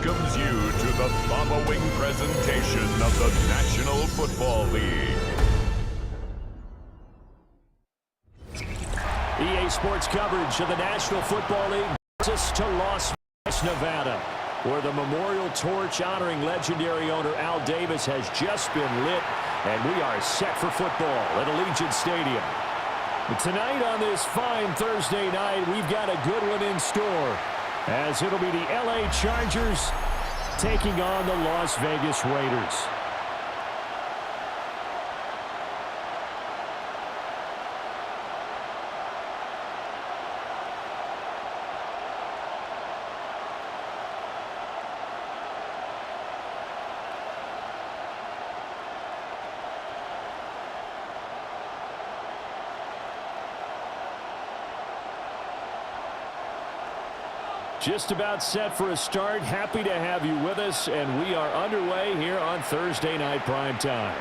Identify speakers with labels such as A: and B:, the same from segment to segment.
A: welcomes you to the following presentation of the National Football League.
B: EA Sports coverage of the National Football League brings us to Las Vegas, Nevada, where the memorial torch honoring legendary owner Al Davis has just been lit, and we are set for football at Allegiant Stadium. But tonight on this fine Thursday night, we've got a good one in store, as it'll be the LA Chargers taking on the Las Vegas Raiders. Just about set for a start. Happy to have you with us, and we are underway here on Thursday night prime time.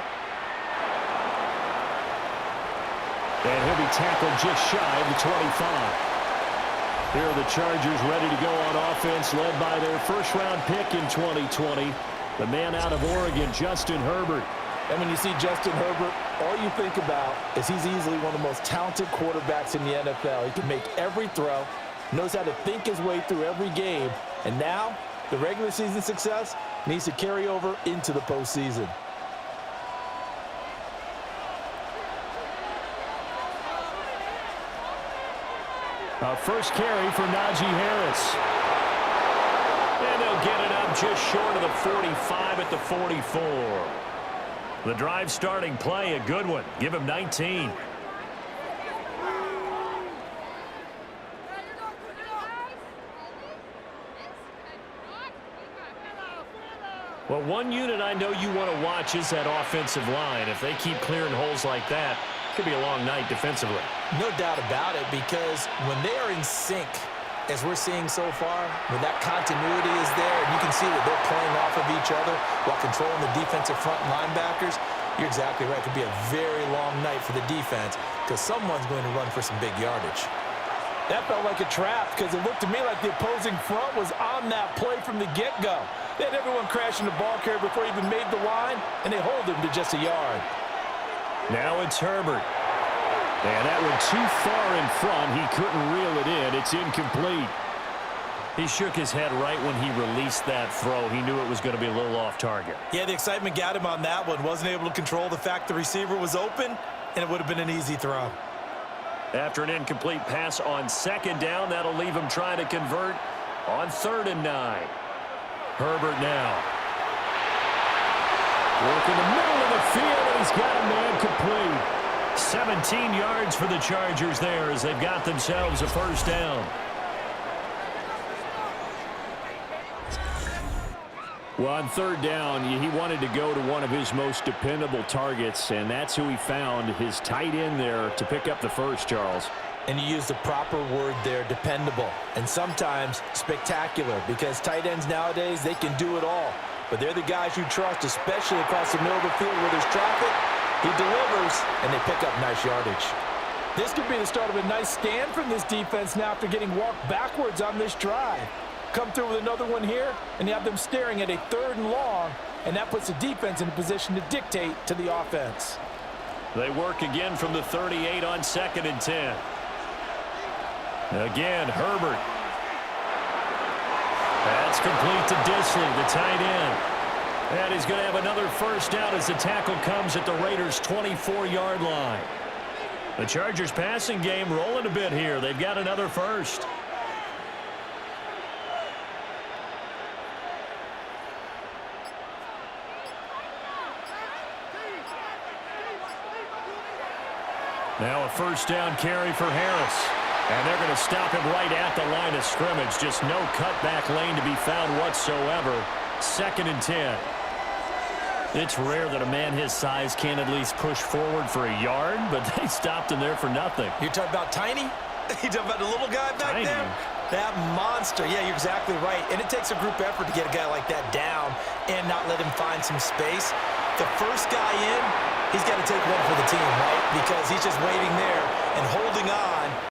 B: And he'll be tackled just shy of the 25. Here are the Chargers ready to go on offense, led by their first-round pick in 2020, the man out of Oregon, Justin Herbert.
C: And when you see Justin Herbert, all you think about is he's easily one of the most talented quarterbacks in the NFL. He can make every throw, knows how to think his way through every game, and now the regular season success needs to carry over into the postseason.
B: First carry for Najee Harris. And they'll get it up just short of the 45 at the 44. The drive starting play, a good one. Give him 19. Well, one unit I know you want to watch is that offensive line. If they keep clearing holes like that, it could be a long night defensively.
C: No doubt about it, because when they are in sync, as we're seeing so far, when that continuity is there, and you can see that they're playing off of each other while controlling the defensive front linebackers, you're exactly right. It could be a very long night for the defense because someone's going to run for some big yardage. That felt like a trap because it looked to me like the opposing front was on that play from the get-go. They had everyone crashing the ball carrier before he even made the line, and they hold him to just a yard.
B: Now it's Herbert. And that one too far in front. He couldn't reel it in. It's incomplete. He shook his head right when he released that throw. He knew it was going to be a little off target.
C: Yeah, the excitement got him on that one. Wasn't able to control the fact the receiver was open, and it would have been an easy throw.
B: After an incomplete pass on second down, that'll leave him trying to convert on 3rd and 9. Herbert now. Work in the middle of the field, and he's got a man complete. 17 yards for the Chargers there as they've got themselves a first down. Well, on 3rd down, he wanted to go to one of his most dependable targets, and that's who he found, his tight end there, to pick up the first, Charles.
C: And you use the proper word there, dependable, and sometimes spectacular, because tight ends nowadays, they can do it all. But they're the guys you trust, especially across the middle of the field where there's traffic. He delivers, and they pick up nice yardage. This could be the start of a nice stand from this defense now after getting walked backwards on this drive. Come through with another one here, and you have them staring at a 3rd and long, and that puts the defense in a position to dictate to the offense.
B: They work again from the 38 on 2nd and 10. Again, Herbert. That's complete to Disley, the tight end. And he's going to have another first down as the tackle comes at the Raiders' 24-yard line. The Chargers passing game rolling a bit here. They've got another first. Now a first down carry for Harris. And they're going to stop him right at the line of scrimmage. Just no cutback lane to be found whatsoever. 2nd and 10. It's rare that a man his size can't at least push forward for a yard, but they stopped him there for nothing.
C: You're talking about Tiny? You're talking about the little guy back
B: Tiny.
C: there? That monster. Yeah, you're exactly right. And it takes a group effort to get a guy like that down and not let him find some space. The first guy in, he's got to take one for the team, right? Because he's just waiting there and holding on.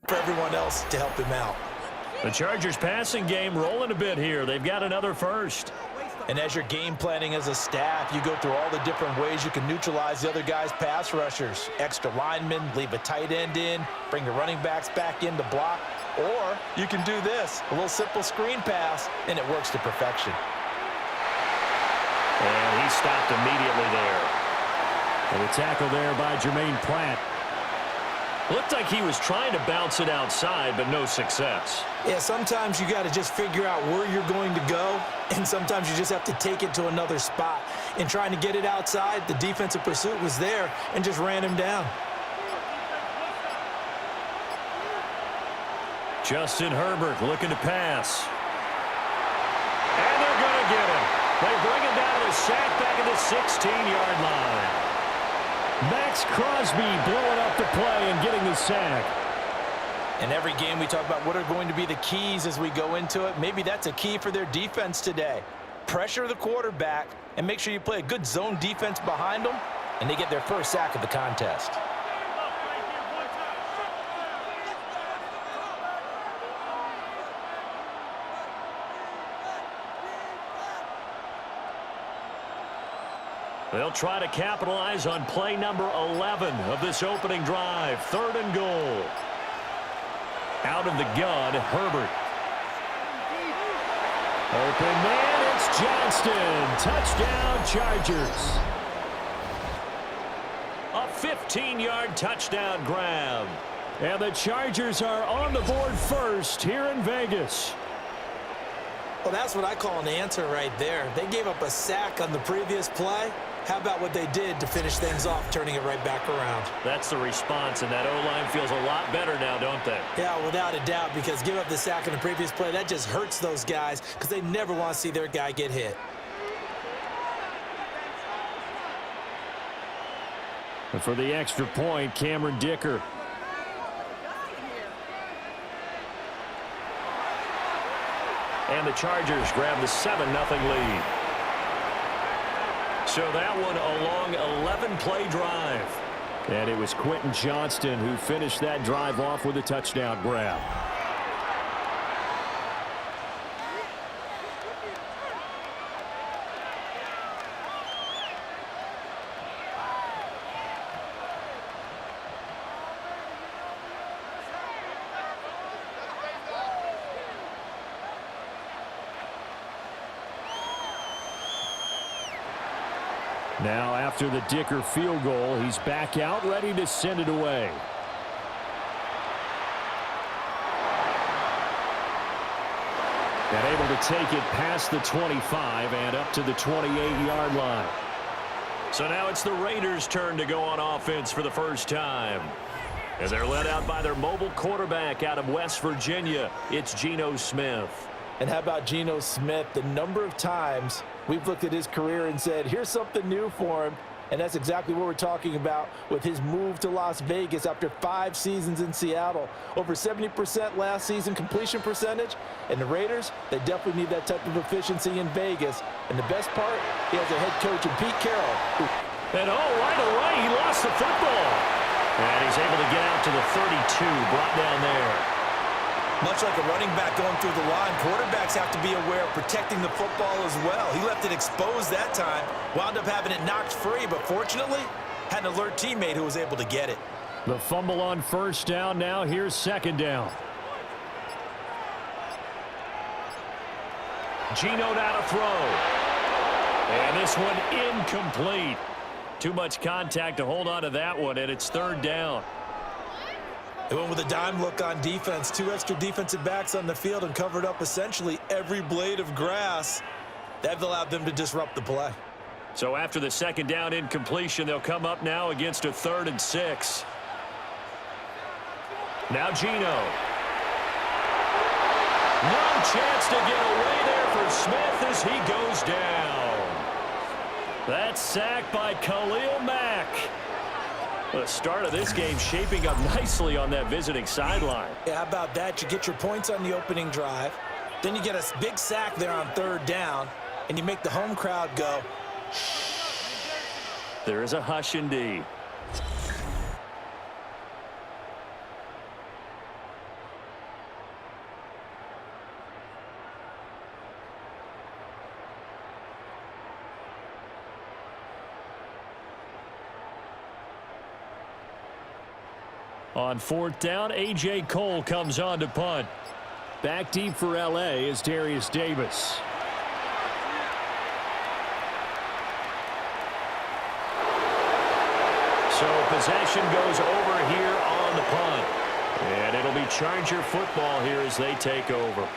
C: for everyone else to help him out.
B: The Chargers passing game rolling a bit here. They've got another first.
C: And as you're game planning as a staff, you go through all the different ways you can neutralize the other guy's pass rushers. Extra linemen, leave a tight end in, bring your running backs back in to block. Or you can do this, a little simple screen pass, and it works to perfection.
B: And he stopped immediately there. And the tackle there by Jermaine Pratt. Looked like he was trying to bounce it outside, but no success.
C: Yeah, sometimes you got to just figure out where you're going to go, and sometimes you just have to take it to another spot. In trying to get it outside, the defensive pursuit was there and just ran him down.
B: Justin Herbert looking to pass. And they're going to get him. They bring him down to the sack back at the 16-yard line. Max Crosby blowing up the play and getting the sack.
C: In every game we talk about what are going to be the keys as we go into it. Maybe that's a key for their defense today. Pressure the quarterback and make sure you play a good zone defense behind them, and they get their first sack of the contest.
B: They'll try to capitalize on play number 11 of this opening drive. 3rd and goal. Out of the gun, Herbert. Open man, it's Johnston. Touchdown, Chargers. A 15-yard touchdown grab. And the Chargers are on the board first here in Vegas.
C: Well, that's what I call an answer right there. They gave up a sack on the previous play. How about what they did to finish things off, turning it right back around?
B: That's the response, and that O-line feels a lot better now, don't they?
C: Yeah, without a doubt, because give up the sack on the previous play, that just hurts those guys because they never want to see their guy get hit.
B: And for the extra point, Cameron Dicker. And the Chargers grab the 7-0 lead. So that one a long 11-play drive. And it was Quentin Johnston who finished that drive off with a touchdown grab. Now, after the Dicker field goal, he's back out, ready to send it away. And able to take it past the 25 and up to the 28-yard line. So now it's the Raiders' turn to go on offense for the first time. As they're led out by their mobile quarterback out of West Virginia, it's Geno Smith.
C: And how about Geno Smith? The number of times we've looked at his career and said, here's something new for him. And that's exactly what we're talking about with his move to Las Vegas after 5 seasons in Seattle. Over 70% last season completion percentage. And the Raiders, they definitely need that type of efficiency in Vegas. And the best part, he has a head coach in Pete Carroll.
B: And right away, he lost the football. And he's able to get out to the 32, brought down there.
C: Much like a running back going through the line, quarterbacks have to be aware of protecting the football as well. He left it exposed that time, wound up having it knocked free, but fortunately, had an alert teammate who was able to get it.
B: The fumble on first down. Now here's second down. Geno now to throw. And this one incomplete. Too much contact to hold on to that one, and it's third down.
C: They went with a dime look on defense. 2 extra defensive backs on the field and covered up essentially every blade of grass. That allowed them to disrupt the play.
B: So after the second down incompletion, they'll come up now against a 3rd and 6. Now Geno. No chance to get away there for Smith as he goes down. That's sacked by Khalil Mack. The start of this game shaping up nicely on that visiting sideline.
C: Yeah, how about that? You get your points on the opening drive. Then you get a big sack there on 3rd down, and you make the home crowd go.
B: There is a hush indeed. On fourth down, A.J. Cole comes on to punt. Back deep for L.A. is Darius Davis. So possession goes over here on the punt. And it'll be Charger football here as they take over.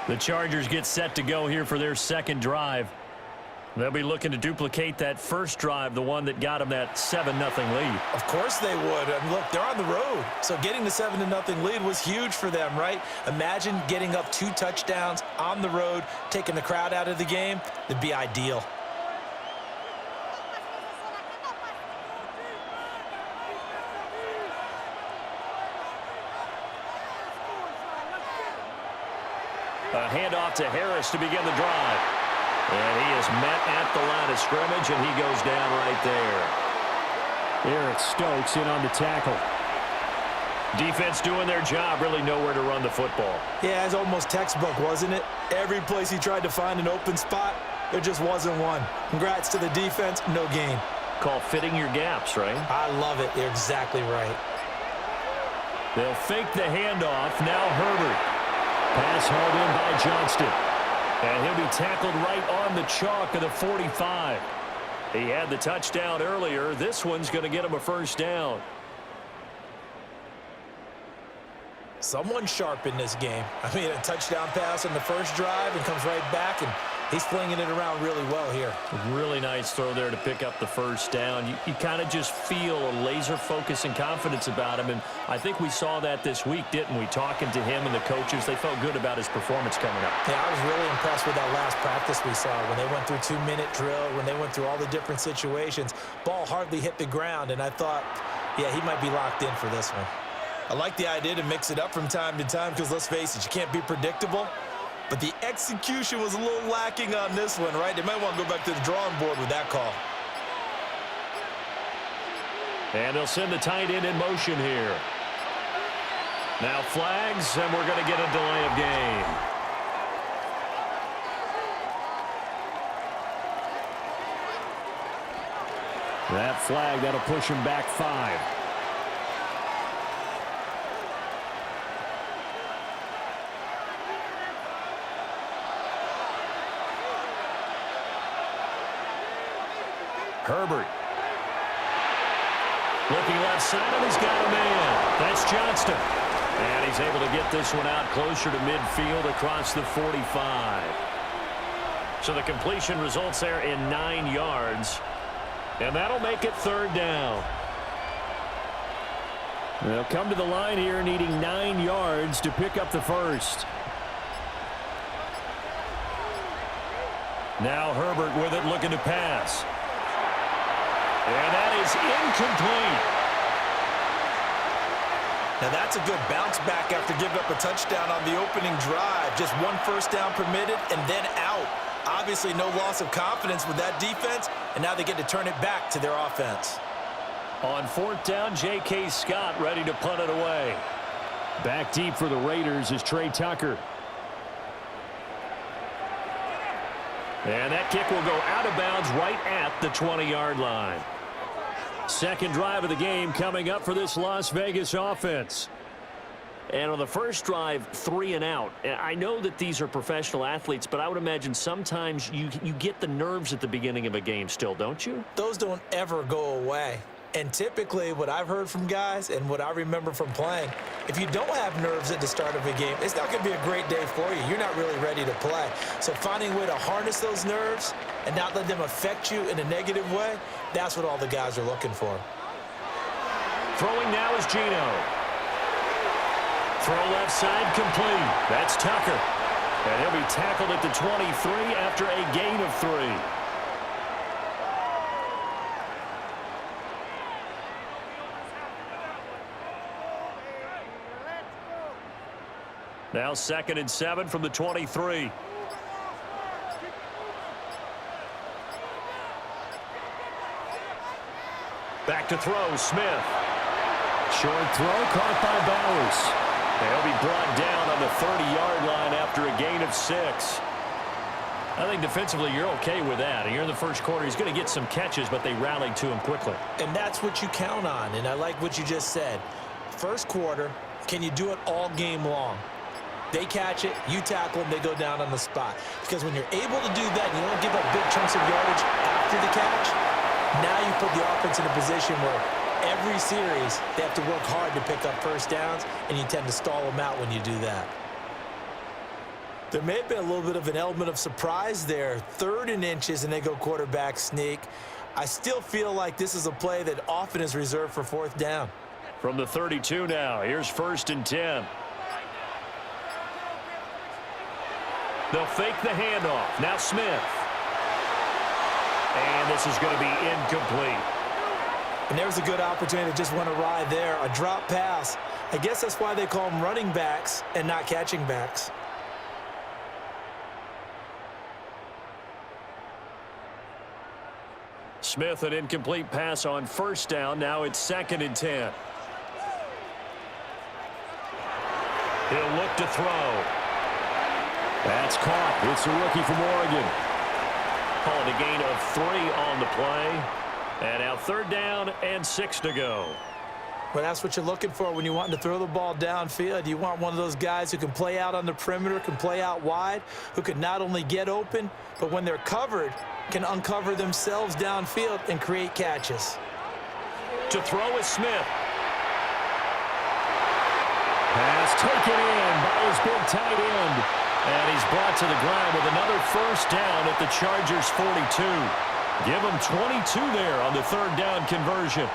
B: The Chargers get set to go here for their second drive. They'll be looking to duplicate that first drive, the one that got them that 7-0 lead.
C: Of course they would. And look, they're on the road. So getting the 7-0 lead was huge for them, right? Imagine getting up 2 touchdowns on the road, taking the crowd out of the game. That'd be ideal.
B: A handoff to Harris to begin the drive. And he is met at the line of scrimmage, and he goes down right there. Eric Stokes in on the tackle. Defense doing their job, really nowhere to run the football.
C: Yeah, it's almost textbook, wasn't it? Every place he tried to find an open spot, there just wasn't one. Congrats to the defense, no gain.
B: Call fitting your gaps, right?
C: I love it. You're exactly right.
B: They'll fake the handoff. Now Herbert. Pass hauled in by Johnston. And he'll be tackled right on the chalk of the 45. He had the touchdown earlier. This one's going to get him a first down.
C: Someone sharp in this game. I mean, a touchdown pass on the first drive and comes right back, and he's flinging it around really well here.
B: Really nice throw there to pick up the first down. You kind of just feel a laser focus and confidence about him, and I think we saw that this week, didn't we? Talking to him and the coaches, they felt good about his performance coming up.
C: Yeah, I was really impressed with that last practice we saw when they went through 2-minute drill, when they went through all the different situations. Ball hardly hit the ground, and I thought, yeah, he might be locked in for this one. I like the idea to mix it up from time to time because, let's face it, you can't be predictable. But the execution was a little lacking on this one, right? They might want to go back to the drawing board with that call.
B: And they'll send the tight end in motion here. Now flags, and we're going to get a delay of game. That flag, that'll push him back 5. Herbert. Looking left side, and he's got a man. That's Johnston. And he's able to get this one out closer to midfield across the 45. So the completion results there in 9 yards. And that'll make it third down. They'll come to the line here needing 9 yards to pick up the first. Now Herbert with it, looking to pass. And that is incomplete.
C: Now that's a good bounce back after giving up a touchdown on the opening drive. Just 1 first down permitted and then out. Obviously no loss of confidence with that defense, and now they get to turn it back to their offense.
B: On fourth down, J.K. Scott ready to punt it away. Back deep for the Raiders is Trey Tucker. And that kick will go out of bounds right at the 20-yard line. Second drive of the game coming up for this Las Vegas offense. And on the first drive, 3 and out. I know that these are professional athletes, but I would imagine sometimes you get the nerves at the beginning of a game still, don't you?
C: Those don't ever go away. And typically what I've heard from guys and what I remember from playing, if you don't have nerves at the start of a game, it's not going to be a great day for you. You're not really ready to play. So finding a way to harness those nerves and not let them affect you in a negative way, that's what all the guys are looking for.
B: Throwing now is Gino. Throw left side complete. That's Tucker. And he'll be tackled at the 23 after a gain of 3. Now 2nd and 7 from the 23. Back to throw, Smith. Short throw caught by Bowers. They'll be brought down on the 30-yard line after a gain of 6. I think defensively you're okay with that. Here in the first quarter, he's going to get some catches, but they rallied to him quickly.
C: And that's what you count on, and I like what you just said. first quarter, can you do it all game long? They catch it, you tackle them, they go down on the spot. Because when you're able to do that and you don't give up big chunks of yardage after the catch, now you put the offense in a position where every series they have to work hard to pick up first downs, and you tend to stall them out when you do that. There may have been a little bit of an element of surprise there. 3rd and inches, and they go quarterback sneak. I still feel like this is a play that often is reserved for 4th down.
B: From the 32 now, here's 1st and 10. They'll fake the handoff. Now Smith. And this is going to be incomplete.
C: And there's a good opportunity that just went awry there. A drop pass. I guess that's why they call them running backs and not catching backs.
B: Smith, an incomplete pass on 1st down. Now it's 2nd and 10. He'll look to throw. That's caught. It's a rookie from Oregon. Calling a gain of 3 on the play. And now 3rd down and 6 to go.
C: Well, that's what you're looking for when you want to throw the ball downfield. You want one of those guys who can play out on the perimeter, can play out wide, who can not only get open, but when they're covered, can uncover themselves downfield and create catches.
B: To throw is Smith. Pass taken in by his big tight end. And he's brought to the ground with another 1st down at the Chargers' 42. Give him 22 there on the 3rd down conversion.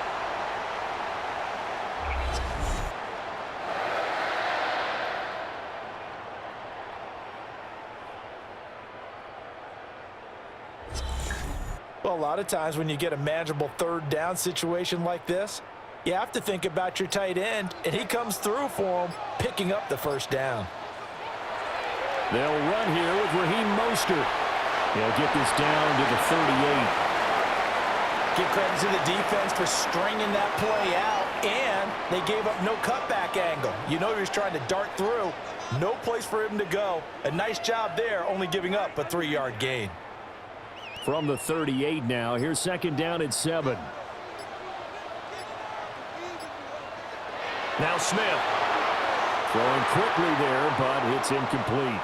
C: Well, a lot of times when you get a manageable 3rd down situation like this, you have to think about your tight end, and he comes through for him, picking up the 1st down.
B: They'll run here with Raheem Mostert. He'll get this down to the 38.
C: Give credit to the defense for stringing that play out, and they gave up no cutback angle. You know he was trying to dart through. No place for him to go. A nice job there, only giving up a 3-yard gain.
B: From the 38 now, here's 2nd down and 7. Now Smith. Throwing quickly there, but it's incomplete.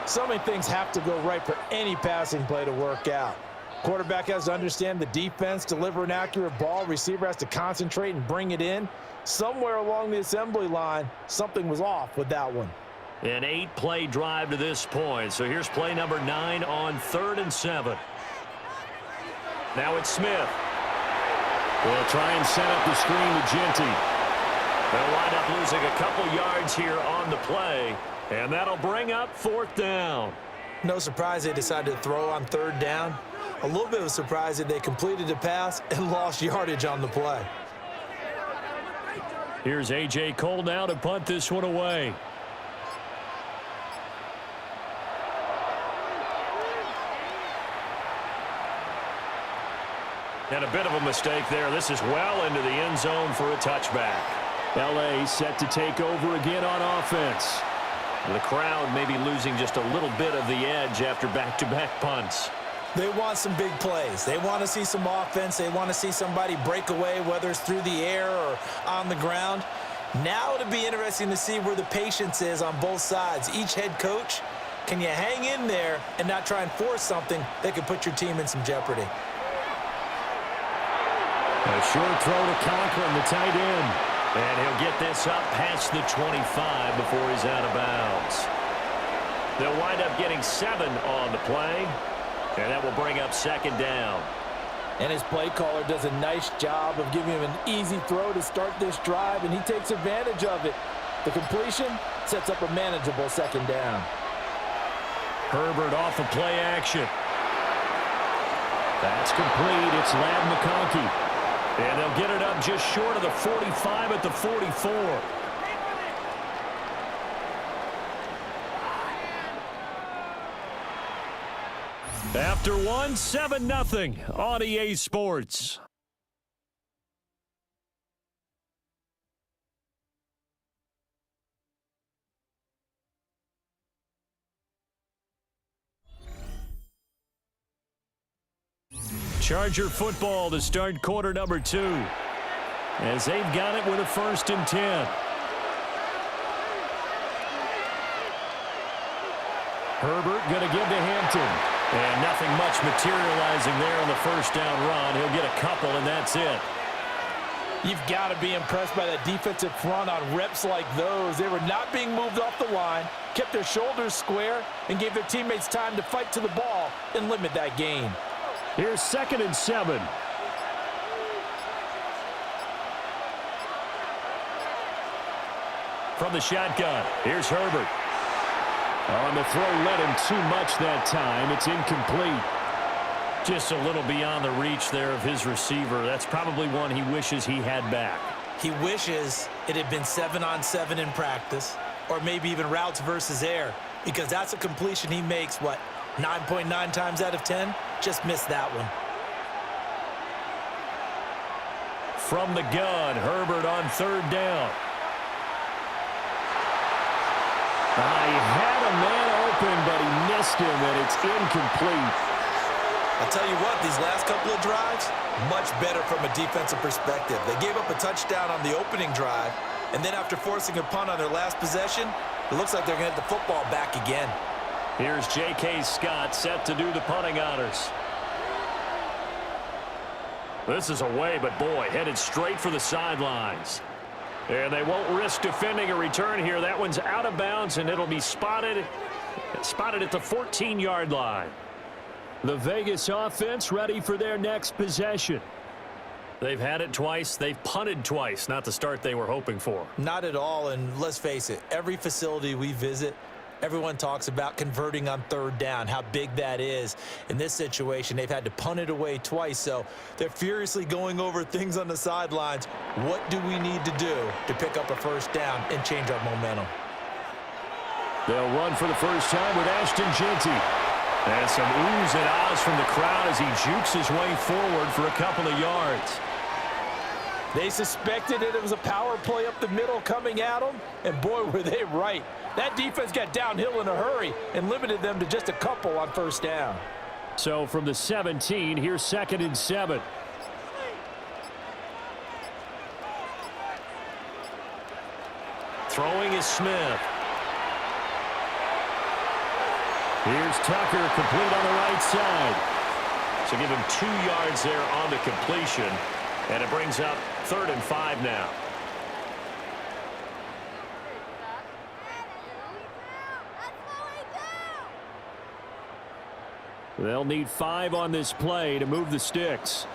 C: So many things have to go right for any passing play to work out. Quarterback has to understand the defense, deliver an accurate ball. Receiver has to concentrate and bring it in. Somewhere along the assembly line, something was off with that one.
B: An 8-play drive to this point. So here's play number 9 on 3rd and 7. Now it's Smith. They'll try and set up the screen to Genty. They'll wind up losing a couple yards here on the play, and that'll bring up 4th down.
C: No surprise they decided to throw on 3rd down. A little bit of a surprise that they completed the pass and lost yardage on the play.
B: Here's A.J. Cole now to punt this one away. And a bit of a mistake there. This is well into the end zone for a touchback. L.A. set to take over again on offense. The crowd may be losing just a little bit of the edge after back-to-back punts.
C: They want some big plays. They want to see some offense. They want to see somebody break away, whether it's through the air or on the ground. Now it'll be interesting to see where the patience is on both sides. Each head coach, can you hang in there and not try and force something that could put your team in some jeopardy?
B: A short throw to Conklin, the tight end. And he'll get this up past the 25 before he's out of bounds. They'll wind up getting 7 on the play. And that will bring up 2nd down.
C: And his play caller does a nice job of giving him an easy throw to start this drive, and he takes advantage of it. The completion sets up a manageable 2nd down.
B: Herbert off of play action. That's complete. It's Ladd McConkey. And they'll get it up just short of the 45 at the 44. After one, 7-0 on EA Sports. Charger football to start quarter number 2. as they've got it with a 1st and 10. Herbert going to give to Hampton. And nothing much materializing there on the 1st down run. He'll get a couple, and that's it.
C: You've got to be impressed by that defensive front on reps like those. They were not being moved off the line, kept their shoulders square, and gave their teammates time to fight to the ball and limit that gain.
B: Here's 2nd and 7. From the shotgun, here's Herbert. On the throw, led him too much that time. It's incomplete. Just a little beyond the reach there of his receiver. That's probably one he wishes he had back.
C: He wishes it had been 7-on-7 in practice, or maybe even routes versus air, because that's a completion he makes, 9.9 times out of 10? Just missed that one.
B: From the gun, Herbert on 3rd down. He had a man open, but he missed him, and it's incomplete.
C: I'll tell you what, these last couple of drives, much better from a defensive perspective. They gave up a touchdown on the opening drive, and then after forcing a punt on their last possession, it looks like they're going to get the football back again.
B: Here's J.K. Scott set to do the punting honors. This is away, but boy, headed straight for the sidelines. And they won't risk defending a return here. That one's out of bounds, and it'll be spotted at the 14-yard line. The Vegas offense ready for their next possession. They've had it twice. They've punted twice. Not the start they were hoping for.
C: Not at all, and let's face it, every facility we visit, everyone talks about converting on 3rd down, how big that is. In this situation, they've had to punt it away twice, so they're furiously going over things on the sidelines. What do we need to do to pick up a 1st down and change our momentum?
B: They'll run for the first time with Ashton Jeanty. And some oohs and ahs from the crowd as he jukes his way forward for a couple of yards.
C: They suspected it was a power play up the middle coming at them, and boy, were they right. That defense got downhill in a hurry and limited them to just a couple on 1st down.
B: So from the 17, here's 2nd and 7. Throwing is Smith. Here's Tucker, complete on the right side. So give him 2 yards there on the completion, and it brings up 3rd and 5 now. They'll need 5 on this play to move the sticks.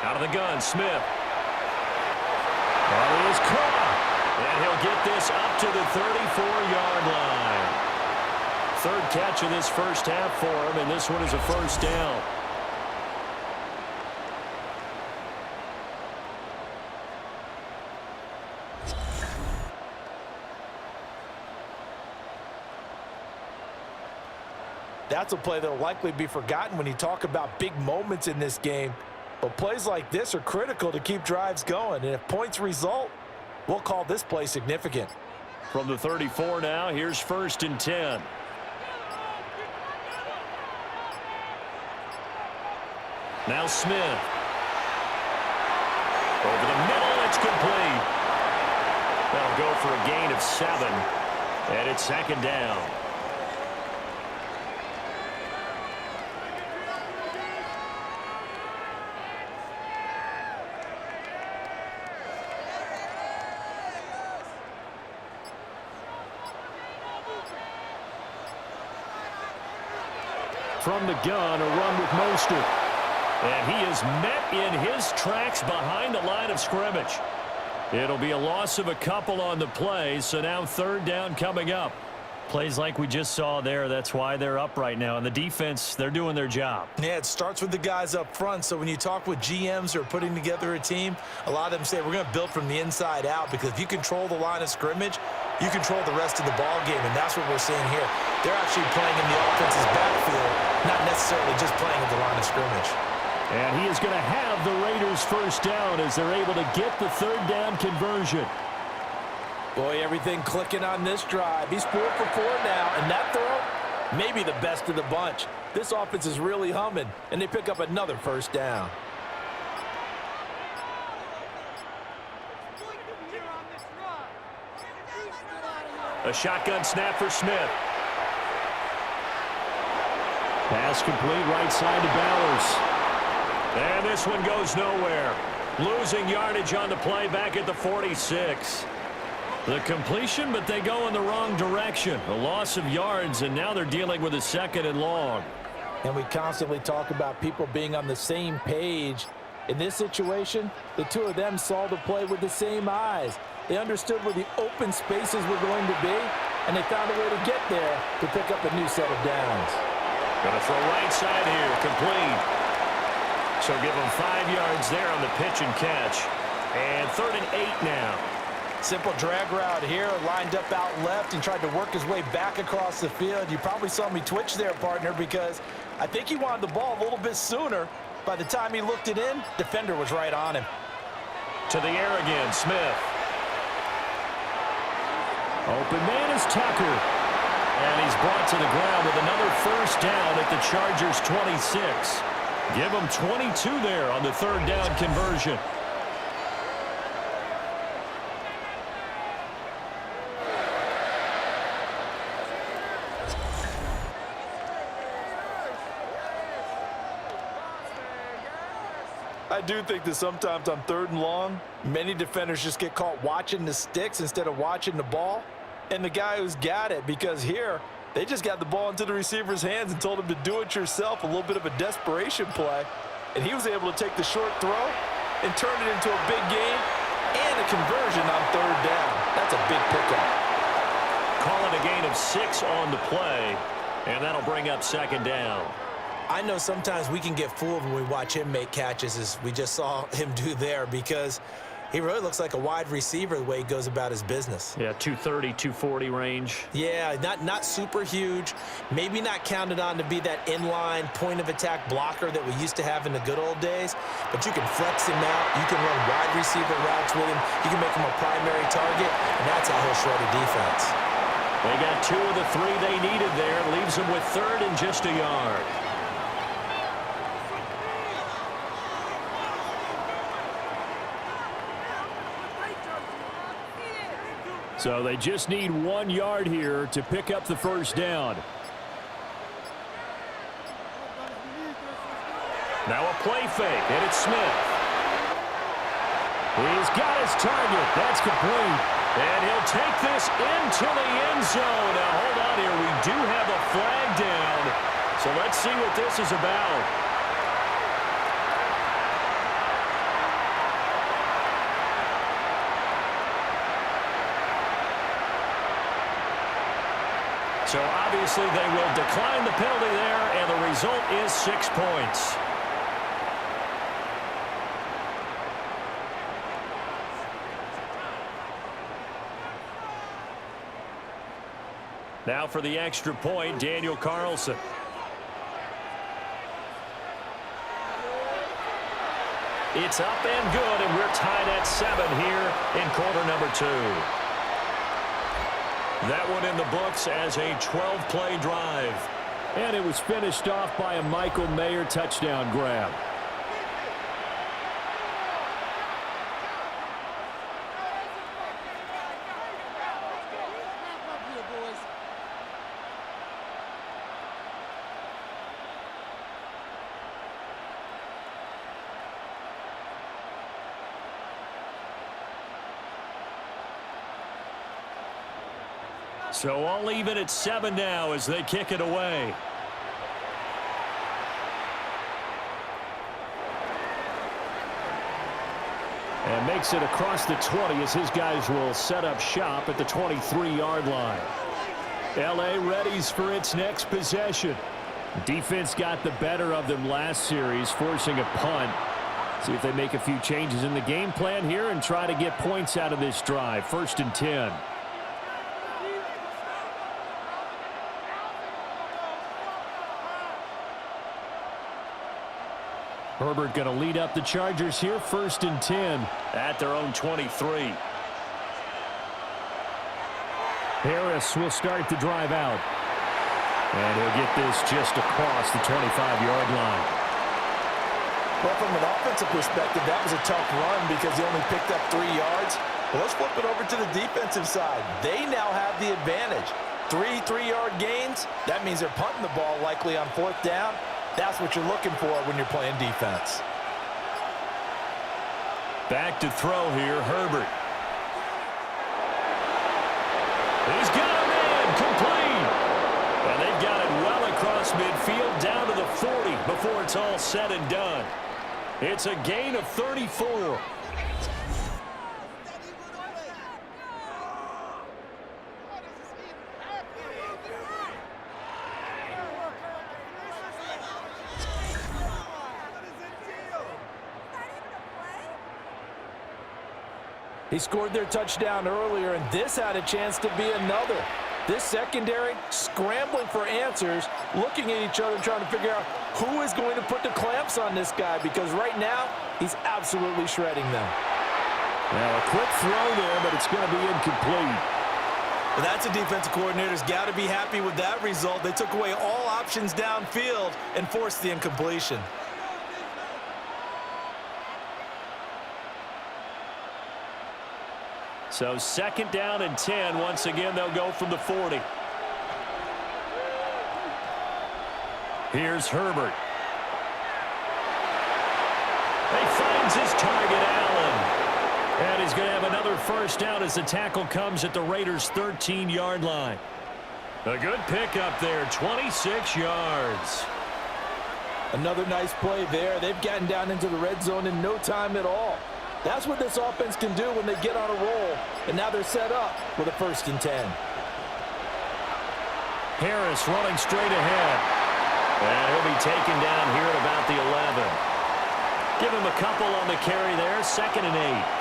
B: Out of the gun, Smith. That is caught. And he'll get this up to the 34-yard line. 3rd catch of this first half for him, and this one is a 1st down.
C: That's a play that will likely be forgotten when you talk about big moments in this game. But plays like this are critical to keep drives going. And if points result, we'll call this play significant.
B: From the 34 now, here's 1st and 10. Now Smith. Over the middle, it's complete. That'll go for a gain of 7. And it's 2nd down. From the gun, a run with Mostert. And he is met in his tracks behind the line of scrimmage. It'll be a loss of a couple on the play, so now 3rd down coming up. Plays like we just saw there, that's why they're up right now. And the defense, they're doing their job.
C: Yeah, it starts with the guys up front. So when you talk with GMs who are putting together a team, a lot of them say we're going to build from the inside out, because if you control the line of scrimmage, you control the rest of the ball game, and that's what we're seeing here. They're actually playing in the offense's backfield, not necessarily just playing at the line of scrimmage.
B: And he is going to have the Raiders 1st down as they're able to get the 3rd down conversion.
C: Boy, everything clicking on this drive. He's 4 for 4 now, and that throw, maybe the best of the bunch. This offense is really humming, and they pick up another 1st down.
B: A shotgun snap for Smith. Pass complete right side to Bowers. And this one goes nowhere. Losing yardage on the play back at the 46. The completion, but they go in the wrong direction. A loss of yards, and now they're dealing with a 2nd and long.
C: And we constantly talk about people being on the same page. In this situation, the two of them saw the play with the same eyes. They understood where the open spaces were going to be, and they found a way to get there to pick up a new set of downs.
B: Going to throw right side here, complete. So give them 5 yards there on the pitch and catch. And 3rd and 8 now.
C: Simple drag route here, lined up out left and tried to work his way back across the field. You probably saw me twitch there, partner, because I think he wanted the ball a little bit sooner. By the time he looked it in, defender was right on him.
B: To the air again, Smith. Open man is Tucker. And he's brought to the ground with another 1st down at the Chargers' 26. Give them 22 there on the 3rd down conversion.
C: I do think that sometimes on 3rd and long, many defenders just get caught watching the sticks instead of watching the ball. And the guy who's got it, because here, they just got the ball into the receiver's hands and told him to do it yourself, a little bit of a desperation play. And he was able to take the short throw and turn it into a big gain and a conversion on 3rd down. That's a big pickup.
B: Calling a gain of 6 on the play, and that'll bring up 2nd down.
C: I know sometimes we can get fooled when we watch him make catches, as we just saw him do there, because he really looks like a wide receiver the way he goes about his business.
B: Yeah, 230, 240 range.
C: Yeah, not super huge. Maybe not counted on to be that inline point-of-attack blocker that we used to have in the good old days. But you can flex him out. You can run wide receiver routes with him. You can make him a primary target, and that's how he'll shred a defense.
B: They got 2 of the 3 they needed there. Leaves them with 3rd and just a yard. So they just need 1 yard here to pick up the 1st down. Now a play fake, and it's Smith. He's got his target. That's complete. And he'll take this into the end zone. Now hold on here. We do have a flag down. So let's see what this is about. So obviously they will decline the penalty there, and the result is 6 points. Now for the extra point, Daniel Carlson. It's up and good, and we're tied at 7 here in quarter number 2. That one in the books as a 12-play drive. And it was finished off by a Michael Mayer touchdown grab. So all even at 7 now as they kick it away. And makes it across the 20 as his guys will set up shop at the 23-yard line. L.A. readies for its next possession. Defense got the better of them last series, forcing a punt. See if they make a few changes in the game plan here and try to get points out of this drive. 1st and 10. Herbert going to lead up the Chargers here, 1st and 10 at their own 23. Harris will start the drive out. And he'll get this just across the 25-yard line.
C: Well, from an offensive perspective, that was a tough run because he only picked up 3 yards. Well, let's flip it over to the defensive side. They now have the advantage. 3 3-yard gains, that means they're punting the ball likely on 4th down. That's what you're looking for when you're playing defense.
B: Back to throw here, Herbert. He's got a man complete. And they've got it well across midfield down to the 40 before it's all said and done. It's a gain of 34.
C: He scored their touchdown earlier, and this had a chance to be another. This secondary scrambling for answers, looking at each other, trying to figure out who is going to put the clamps on this guy, because right now he's absolutely shredding them.
B: Now a quick throw there, but it's going to be incomplete.
C: Well, that's a defensive coordinator's got to be happy with that result. They took away all options downfield and forced the incompletion.
B: So 2nd down and 10. Once again, they'll go from the 40. Here's Herbert. He finds his target, Allen. And he's going to have another first down as the tackle comes at the Raiders' 13-yard line. A good pickup there, 26 yards.
C: Another nice play there. They've gotten down into the red zone in no time at all. That's what this offense can do when they get on a roll. And now they're set up with a 1st and 10.
B: Harris running straight ahead. And he'll be taken down here at about the 11. Give him a couple on the carry there, 2nd and 8.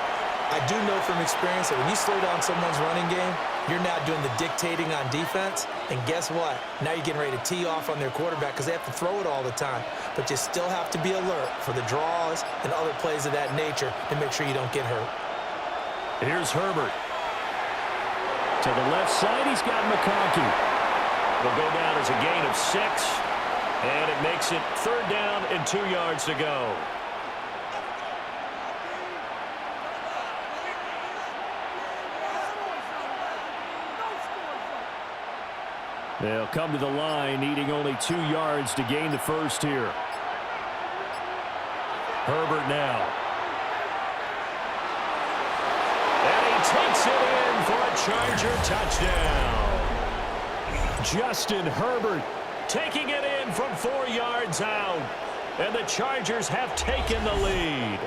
C: I do know from experience that when you slow down someone's running game, you're now doing the dictating on defense. And guess what? Now you're getting ready to tee off on their quarterback because they have to throw it all the time. But you still have to be alert for the draws and other plays of that nature to make sure you don't get hurt.
B: Here's Herbert. To the left side, he's got McConkey. Will go down as a gain of 6. And it makes it 3rd down and 2 yards to go. They'll come to the line, needing only 2 yards to gain the first here. Herbert now. And he takes it in for a Charger touchdown. Justin Herbert taking it in from 4 yards out. And the Chargers have taken the lead.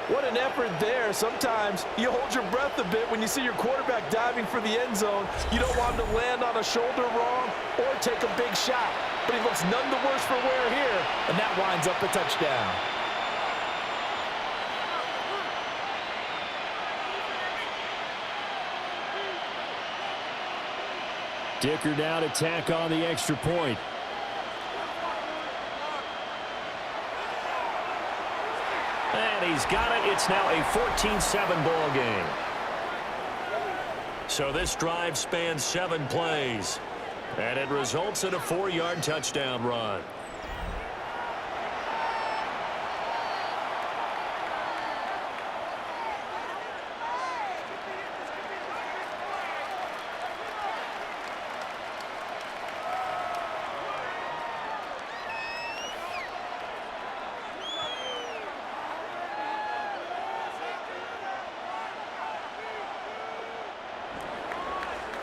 C: What an effort there. Sometimes you hold your breath a bit when you see your quarterback diving for the end zone. You don't want him to land on a shoulder wrong or take a big shot. But he looks none the worse for wear here, and that winds up a touchdown.
B: Dicker down to tack on the extra point. And he's got it. It's now a 14-7 ball game. So this drive spans 7 plays. And it results in a 4-yard touchdown run.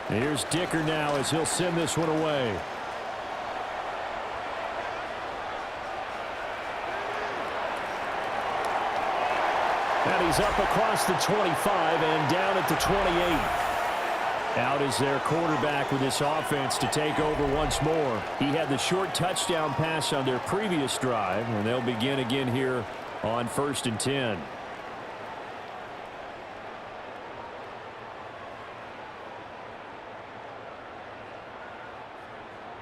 B: Here's Dicker now as he'll send this one away. And he's up across the 25 and down at the 28. Out is their quarterback with this offense to take over once more. He had the short touchdown pass on their previous drive, and they'll begin again here on 1st and 10.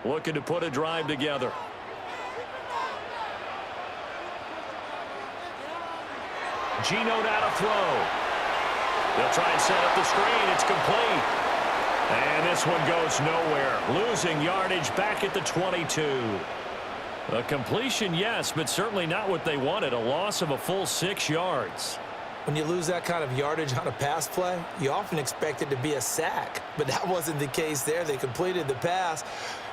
B: Looking to put a drive together. Geno now to throw. They'll try and set up the screen. It's complete. And this one goes nowhere. Losing yardage back at the 22. A completion, yes, but certainly not what they wanted. A loss of a full 6 yards.
C: When you lose that kind of yardage on a pass play, you often expect it to be a sack, but that wasn't the case there. They completed the pass.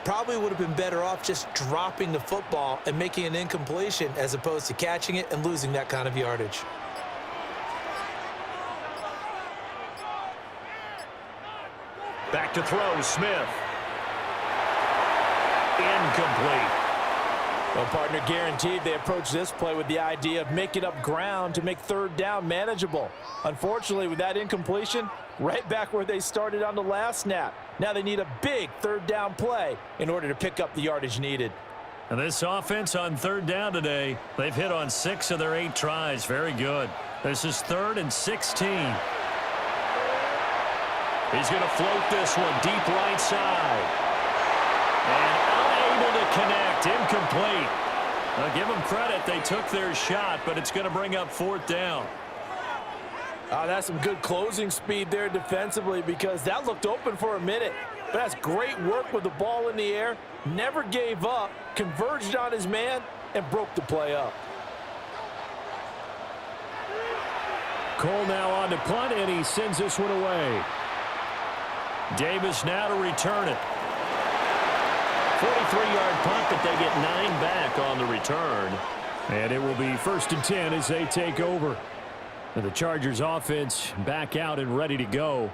C: Probably would have been better off just dropping the football and making an incompletion as opposed to catching it and losing that kind of yardage.
B: Back to throw, Smith. Incomplete.
D: Well, partner, guaranteed they approach this play with the idea of making up ground to make third down manageable. Unfortunately, with that incompletion, right back where they started on the last snap. Now they need a big third down play in order to pick up the yardage needed.
B: And this offense on third down today, they've hit on 6 of their 8 tries. Very good. This is 3rd and 16. He's going to float this one deep right side. And unable to connect. Incomplete. I'll give them credit. They took their shot, but it's going to bring up 4th down.
D: That's some good closing speed there defensively because that looked open for a minute. But that's great work with the ball in the air. Never gave up, converged on his man, and broke the play up.
B: Cole now on to punt, and he sends this one away. Davis now to return it. 43-yard punt, but they get 9 back on the return. And it will be 1st and 10 as they take over. And the Chargers offense back out and ready to go.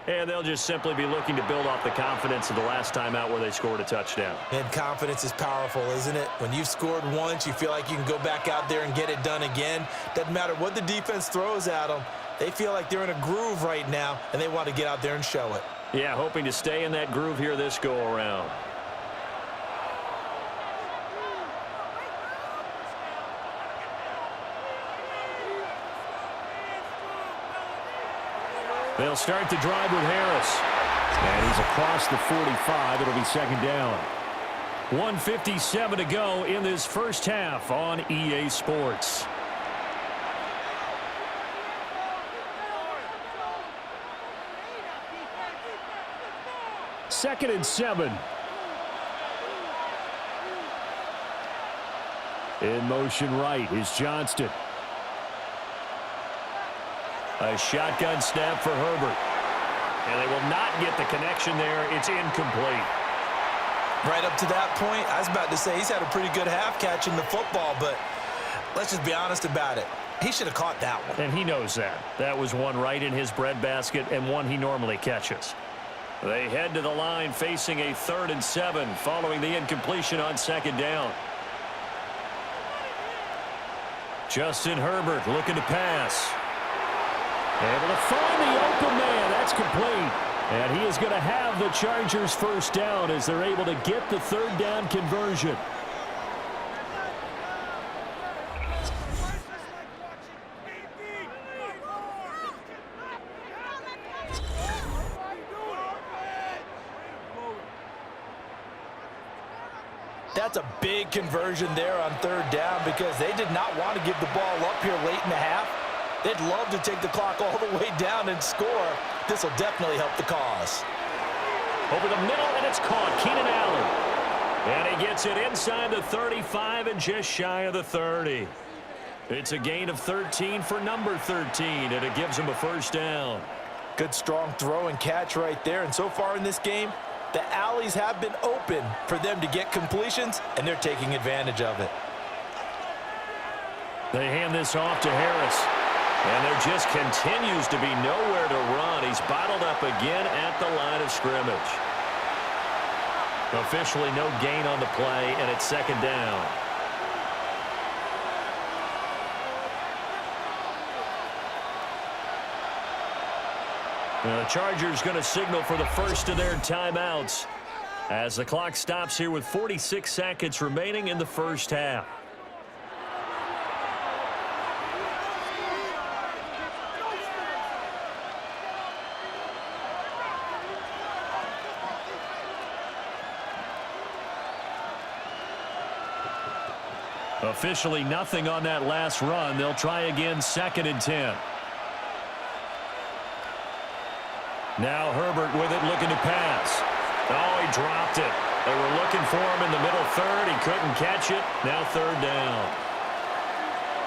B: And they'll just simply be looking to build off the confidence of the last time out where they scored a touchdown.
C: And confidence is powerful, isn't it? When you've scored once, you feel like you can go back out there and get it done again. Doesn't matter what the defense throws at them. They feel like they're in a groove right now, and they want to get out there and show it.
B: Yeah, hoping to stay in that groove here this go-around. They'll start the drive with Harris. And he's across the 45. It'll be 2nd down. 1:57 to go in this first half on EA Sports. Second and 7. In motion right is Johnston. A shotgun snap for Herbert. And they will not get the connection there. It's incomplete.
C: Right up to that point, I was about to say he's had a pretty good half catching the football, but let's just be honest about it. He should have caught that one.
B: And he knows that. That was one right in his breadbasket and one he normally catches. They head to the line facing a 3rd and 7 following the incompletion on 2nd down. Justin Herbert looking to pass. Able to find the open man. That's complete. And he is going to have the Chargers first down as they're able to get the 3rd down conversion.
D: That's a big conversion there on 3rd down because they did not want to give the ball up here late in the half. They'd love to take the clock all the way down and score. This will definitely help the cause.
B: Over the middle, and it's caught. Keenan Allen. And he gets it inside the 35 and just shy of the 30. It's a gain of 13 for number 13, and it gives him a first down.
D: Good strong throw and catch right there. And so far in this game, the alleys have been open for them to get completions, and they're taking advantage of it.
B: They hand this off to Harris. And there just continues to be nowhere to run. He's bottled up again at the line of scrimmage. Officially no gain on the play, and it's 2nd down. The Chargers going to signal for the first of their timeouts as the clock stops here with 46 seconds remaining in the first half. Officially nothing on that last run. They'll try again 2nd and 10. Now Herbert with it looking to pass. Oh, he dropped it. They were looking for him in the middle third. He couldn't catch it. Now third down.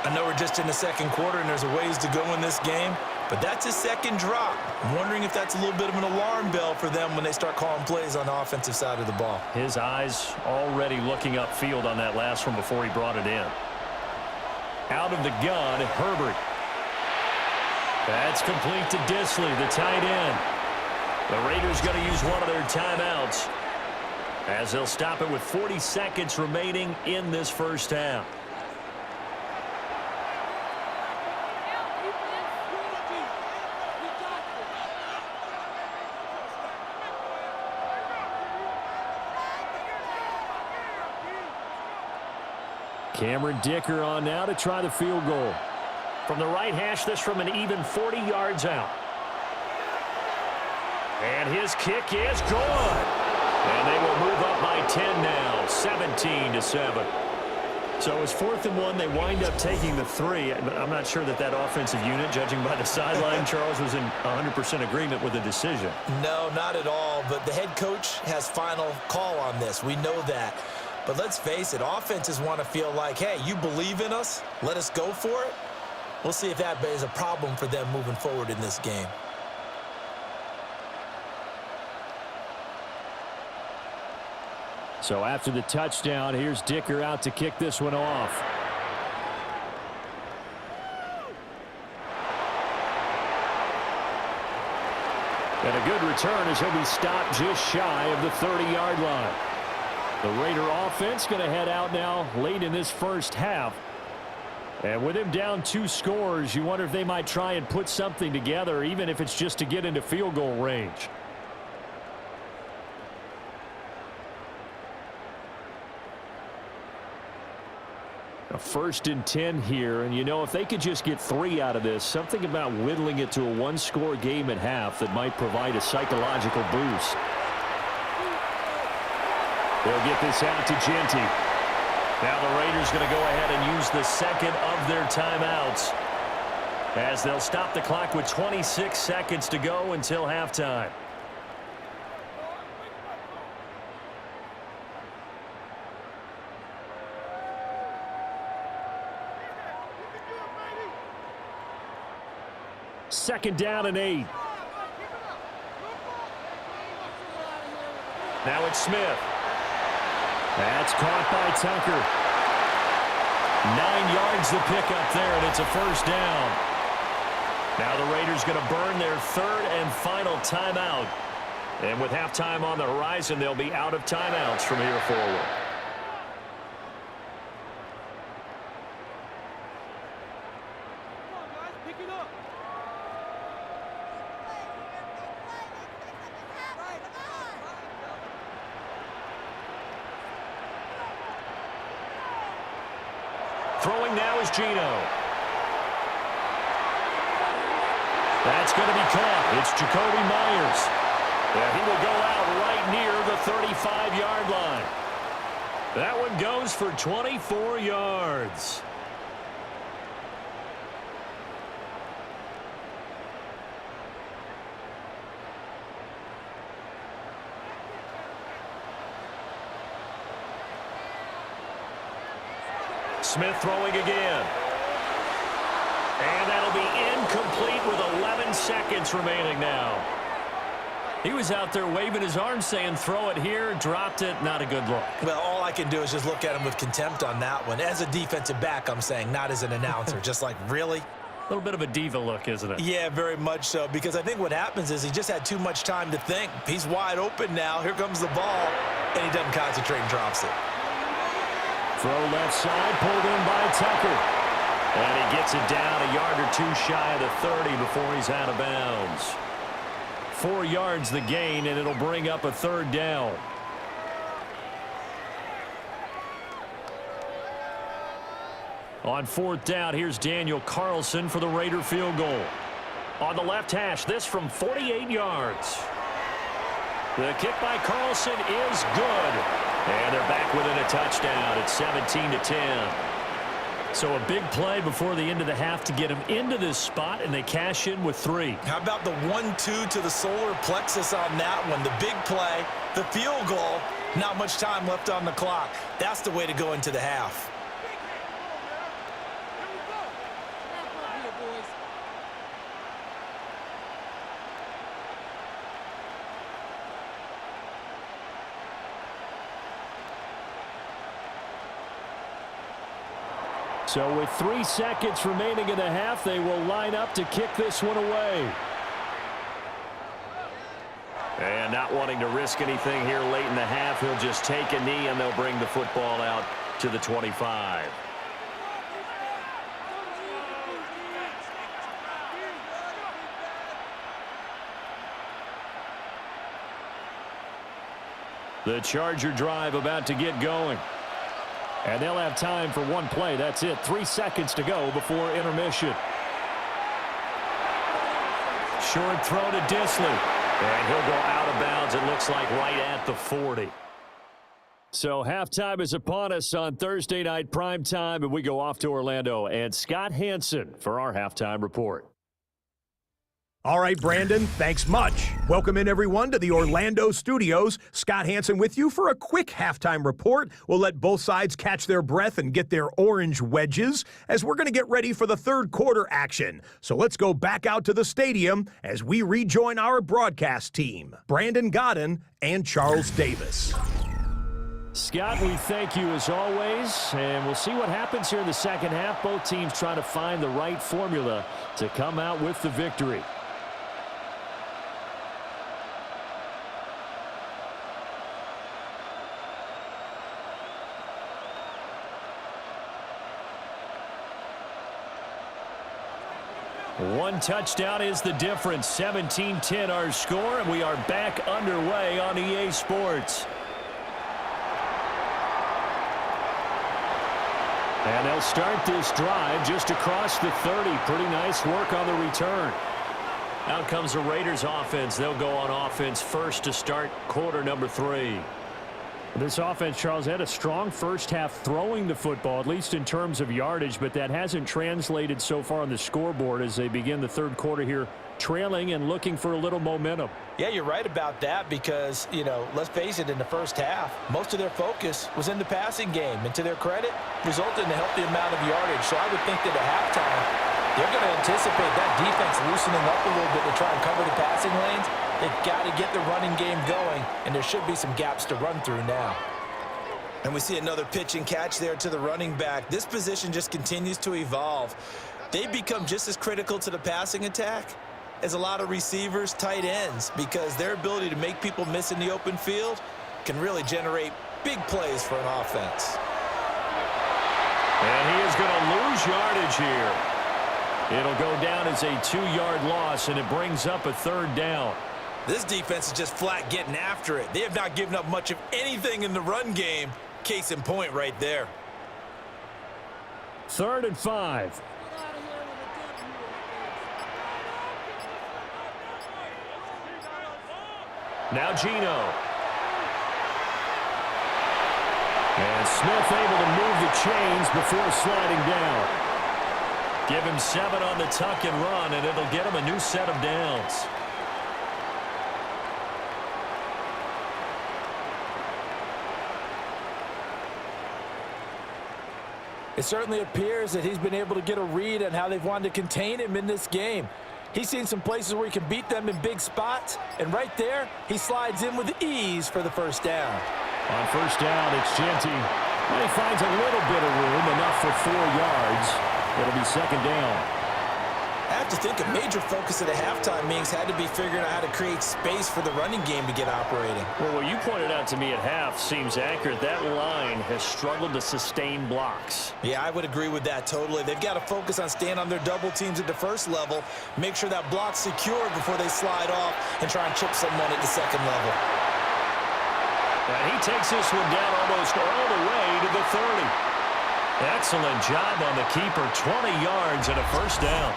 C: I know we're just in the second quarter and there's a ways to go in this game, but that's his second drop. I'm wondering if that's a little bit of an alarm bell for them when they start calling plays on the offensive side of the ball.
B: His eyes already looking upfield on that last one before he brought it in. Out of the gun, Herbert. That's complete to Disley, the tight end. The Raiders going to use one of their timeouts as they'll stop it with 40 seconds remaining in this first half. Cameron Dicker on now to try the field goal. From the right hash, this from an even 40 yards out. And his kick is good. And they will move up by 10 now, 17-7. So it's 4th and 1. They wind up taking the 3. I'm not sure that that offensive unit, judging by the sideline, Charles, was in 100% agreement with the decision.
C: No, not at all. But the head coach has final call on this. We know that. But let's face it, offenses want to feel like, hey, you believe in us? Let us go for it. We'll see if that is a problem for them moving forward in this game.
B: So after the touchdown, here's Dicker out to kick this one off. And a good return as he'll be stopped just shy of the 30-yard line. The Raider offense going to head out now late in this first half. And with him down 2 scores, you wonder if they might try and put something together, even if it's just to get into field goal range. A 1st and 10 here, and you know, if they could just get 3 out of this, something about whittling it to a 1-score game at half that might provide a psychological boost. They'll get this out to Genty. Now the Raiders going to go ahead and use the second of their timeouts as they'll stop the clock with 26 seconds to go until halftime. Second down and 8. Now it's Smith. That's caught by Tucker. 9 yards the pickup there, and it's a first down. Now the Raiders going to burn their 3rd and final timeout. And with halftime on the horizon, they'll be out of timeouts from here forward. Throwing now is Geno. That's going to be caught. It's Jacoby Myers. Yeah, he will go out right near the 35-yard line. That one goes for 24 yards. Smith throwing again. And that'll be incomplete with 11 seconds remaining now. He was out there waving his arms saying throw it here, dropped it, not a good look.
C: Well, all I can do is just look at him with contempt on that one. As a defensive back, I'm saying, not as an announcer. Just like, really?
B: A little bit of a diva look, isn't it?
C: Yeah, very much so, because I think what happens is he just had too much time to think. He's wide open now. Here comes the ball, and he doesn't concentrate and drops it.
B: Throw left side, pulled in by Tucker. And he gets it down a yard or 2 shy of the 30 before he's out of bounds. 4 yards the gain, and it'll bring up a 3rd down. On 4th down, here's Daniel Carlson for the Raider field goal. On the left hash, this from 48 yards. The kick by Carlson is good. And they're back within a touchdown at 17-10. So a big play before the end of the half to get him into this spot, and they cash in with 3.
C: How about the 1-2 to the solar plexus on that one? The big play, the field goal, Not much time left on the clock. That's the way to go into the half.
B: So with 3 seconds remaining in the half, they will line up to kick this one away. And not wanting to risk anything here late in the half, he'll just take a knee and they'll bring the football out to the 25. The Charger drive about to get going. And they'll have time for one play. That's it. 3 seconds to go before intermission. Short throw to Disley. And he'll go out of bounds, it looks like, right at the 40. So halftime is upon us on Thursday night primetime, and we go off to Orlando. And Scott Hansen for our halftime report.
E: All right, Brandon, thanks much. Welcome in, everyone, to the Orlando studios. Scott Hansen with you for a quick halftime report. We'll let both sides catch their breath and get their orange wedges as we're going to get ready for the third quarter action. So let's go back out to the stadium as we rejoin our broadcast team, Brandon Godden and Charles Davis.
B: Scott, we thank you as always, and we'll see what happens here in the second half. Both teams trying to find the right formula to come out with the victory. One touchdown is the difference. 17-10 our score, and we are back underway on EA Sports. And they'll start this drive just across the 30. Pretty nice work on the return. Out comes the Raiders offense. They'll go on offense first to start quarter number 3. This offense, Charles, had a strong first half throwing the football, at least in terms of yardage, but that hasn't translated so far on the scoreboard as they begin the third quarter here, trailing and looking for a little momentum.
C: Yeah, you're right about that because, let's face it, in the first half, most of their focus was in the passing game. And to their credit, resulted in a healthy amount of yardage. So I would think that at halftime, they're going to anticipate that defense loosening up a little bit to try and cover the passing lanes. They've got to get the running game going, and there should be some gaps to run through now. And we see another pitch and catch there to the running back. This position just continues to evolve. They become just as critical to the passing attack as a lot of receivers, tight ends, because their ability to make people miss in the open field can really generate big plays for an offense.
B: And he is going to lose yardage here. It'll go down as a 2-yard loss, and it brings up a third down.
C: This defense is just flat getting after it. They have not given up much of anything in the run game. Case in point right there.
B: 3rd and 5. Now Gino. And Smith able to move the chains before sliding down. Give him 7 on the tuck and run, and it'll get him a new set of downs.
D: It certainly appears that he's been able to get a read on how they've wanted to contain him in this game. He's seen some places where he can beat them in big spots, and right there, he slides in with ease for the first down.
B: On first down, it's Genty. And he finds a little bit of room, enough for 4 yards. It'll be second down.
C: I have to think a major focus at the halftime meetings had to be figuring out how to create space for the running game to get operating.
B: Well, what you pointed out to me at half seems accurate. That line has struggled to sustain blocks.
C: Yeah, I would agree with that totally. They've got to focus on staying on their double teams at the first level, make sure that block's secured before they slide off and try and chip someone at the second level.
B: And he takes this one down almost all the way to the 30. Excellent job on the keeper. 20 yards and a first down.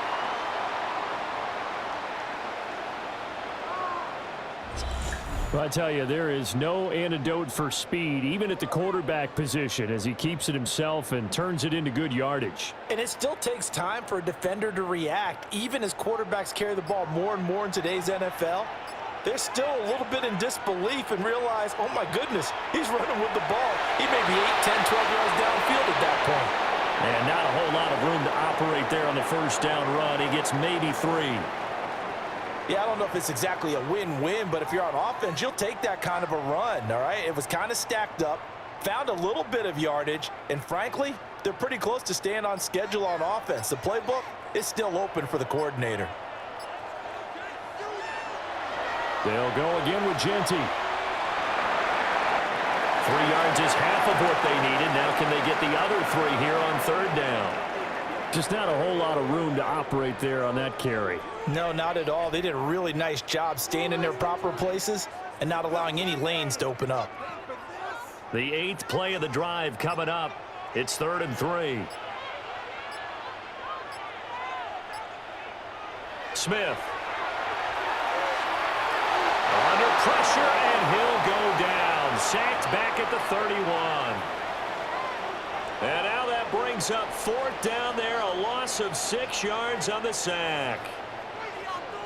B: Well, I tell you, there is no antidote for speed, even at the quarterback position, as he keeps it himself and turns it into good yardage.
D: And it still takes time for a defender to react, even as quarterbacks carry the ball more and more in today's NFL. they're still a little bit in disbelief and realize, oh my goodness, he's running with the ball. He may be 8, 10, 12 yards downfield at that point.
B: And not a whole lot of room to operate there on the first down run. He gets maybe 3.
D: Yeah, I don't know if it's exactly a win-win, but if you're on offense, you'll take that kind of a run, all right? It was kind of stacked up, found a little bit of yardage, and frankly, they're pretty close to staying on schedule on offense. The playbook is still open for the coordinator.
B: They'll go again with Genty. 3 yards is half of what they needed. Now can they get the other 3 here on third down? Just not a whole lot of room to operate there on that carry.
D: No, not at all. They did a really nice job staying in their proper places and not allowing any lanes to open up.
B: The 8th play of the drive coming up. It's 3rd and 3. Smith. Under pressure, and he'll go down. Sacked back at the 31. And now that brings up 4th down there, a loss of 6 yards on the sack.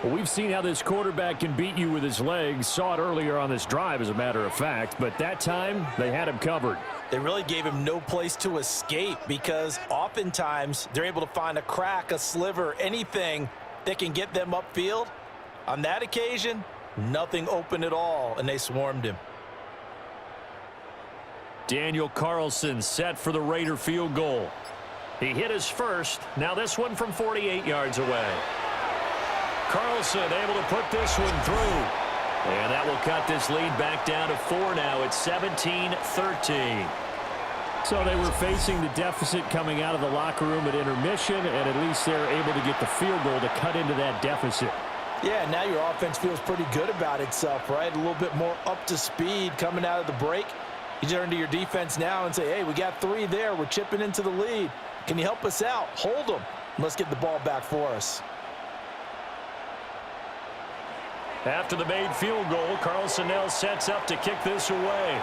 B: Well, we've seen how this quarterback can beat you with his legs. Saw it earlier on this drive, as a matter of fact. But that time, they had him covered.
D: They really gave him no place to escape because oftentimes they're able to find a crack, a sliver, anything that can get them upfield. On that occasion, nothing open at all, and they swarmed him.
B: Daniel Carlson set for the Raider field goal. He hit his first. Now this one from 48 yards away. Carlson able to put this one through. And that will cut this lead back down to 4 now. It's 17-13. So they were facing the deficit coming out of the locker room at intermission, and at least they're able to get the field goal to cut into that deficit.
D: Yeah, now your offense feels pretty good about itself, right? A little bit more up to speed coming out of the break. You turn to your defense now and say, hey, we got 3 there. We're chipping into the lead. Can you help us out? Hold them. Let's get the ball back for us.
B: After the made field goal, Carlson now sets up to kick this away.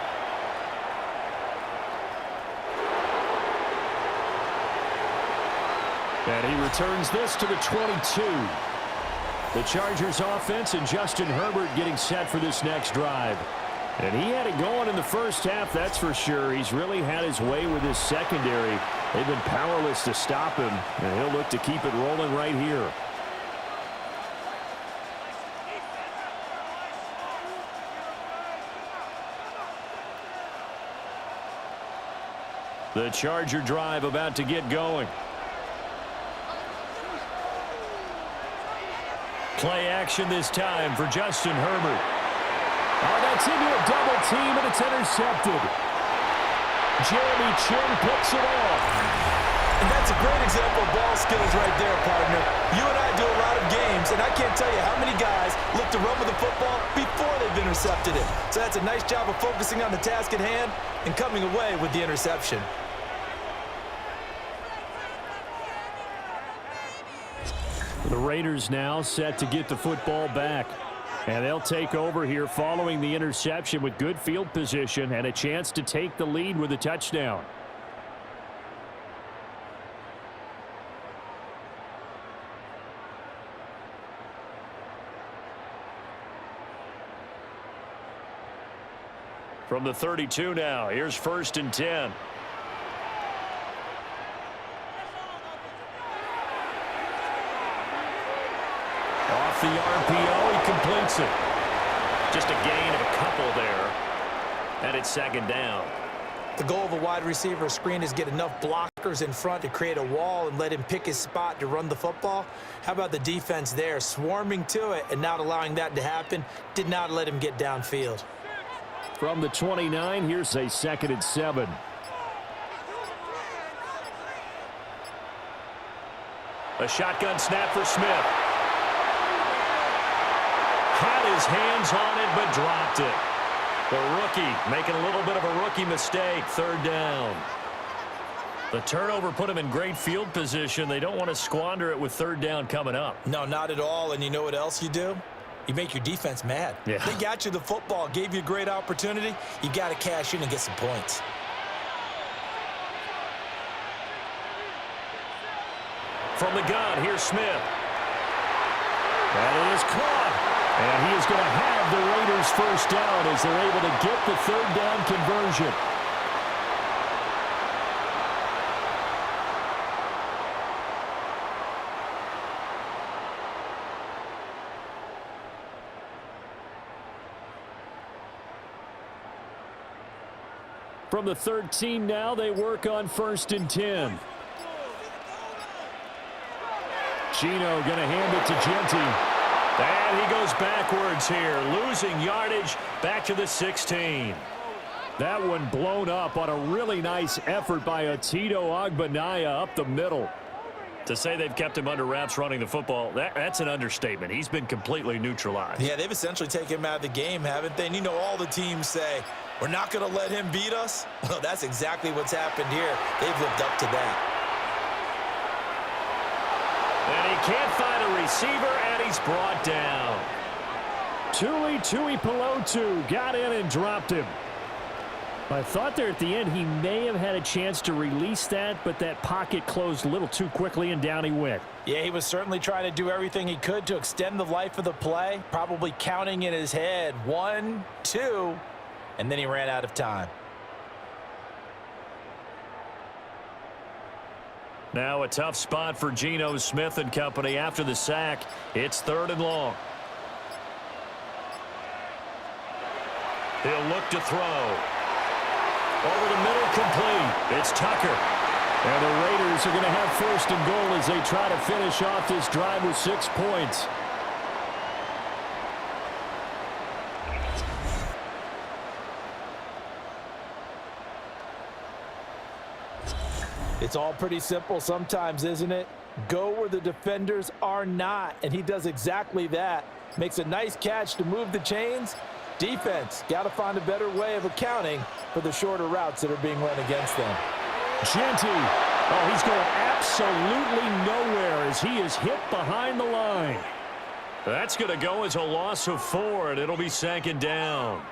B: And he returns this to the 22. The Chargers offense and Justin Herbert getting set for this next drive. And he had it going in the first half, that's for sure. He's really had his way with his secondary. They've been powerless to stop him, and he'll look to keep it rolling right here. The Charger drive about to get going. Play action this time for Justin Herbert. Oh, that's into a double team, and it's intercepted. Jeremy Chin picks it off.
C: And that's a great example of ball skills right there, partner. You and I do a lot of games, and I can't tell you how many guys look to run with the football before they've intercepted it. So that's a nice job of focusing on the task at hand and coming away with the interception.
B: The Raiders now set to get the football back. And they'll take over here following the interception with good field position and a chance to take the lead with a touchdown. From the 32 now, here's 1st and 10. Off the RPO, he completes it. Just a gain of a couple there. And it's 2nd down.
C: The goal of a wide receiver screen is get enough blockers in front to create a wall and let him pick his spot to run the football. How about the defense there, swarming to it and not allowing that to happen? Did not let him get downfield.
B: From the 29, here's a 2nd and 7. A shotgun snap for Smith. Had his hands on it, but dropped it. The rookie making a little bit of a rookie mistake. 3rd down. The turnover put him in great field position. They don't want to squander it with 3rd down coming up.
C: No, not at all. And you know what else you do? You make your defense mad.
B: Yeah.
C: They got you the football, gave you a great opportunity. You got to cash in and get some points.
B: From the gun, here's Smith. And it is caught. And he is going to have the Raiders first down as they're able to get the third down conversion. From the 13 now, they work on 1st and 10. Gino going to hand it to Genti. And he goes backwards here, losing yardage back to the 16. That one blown up on a really nice effort by Otito Ogbonnaya up the middle. To say they've kept him under wraps running the football, that's an understatement. He's been completely neutralized.
C: Yeah, they've essentially taken him out of the game, haven't they? And you know all the teams say, we're not going to let him beat us. Well, that's exactly what's happened here. They've lived up to that.
B: And he can't find a receiver, and he's brought down. Tui Pelotu got in and dropped him. I thought there at the end he may have had a chance to release that, but that pocket closed a little too quickly, and down he went.
D: Yeah, he was certainly trying to do everything he could to extend the life of the play, probably counting in his head 1, 2, and then he ran out of time.
B: Now a tough spot for Geno Smith and company after the sack. It's 3rd and long. He'll look to throw. Over the middle, complete. It's Tucker. And the Raiders are going to have 1st and goal as they try to finish off this drive with 6 points.
D: It's all pretty simple sometimes, isn't it? Go where the defenders are not, and he does exactly that. Makes a nice catch to move the chains. Defense, got to find a better way of accounting for the shorter routes that are being run against them.
B: Genti. Oh, he's going absolutely nowhere as he is hit behind the line. That's going to go as a loss of 4, and it'll be 2nd down.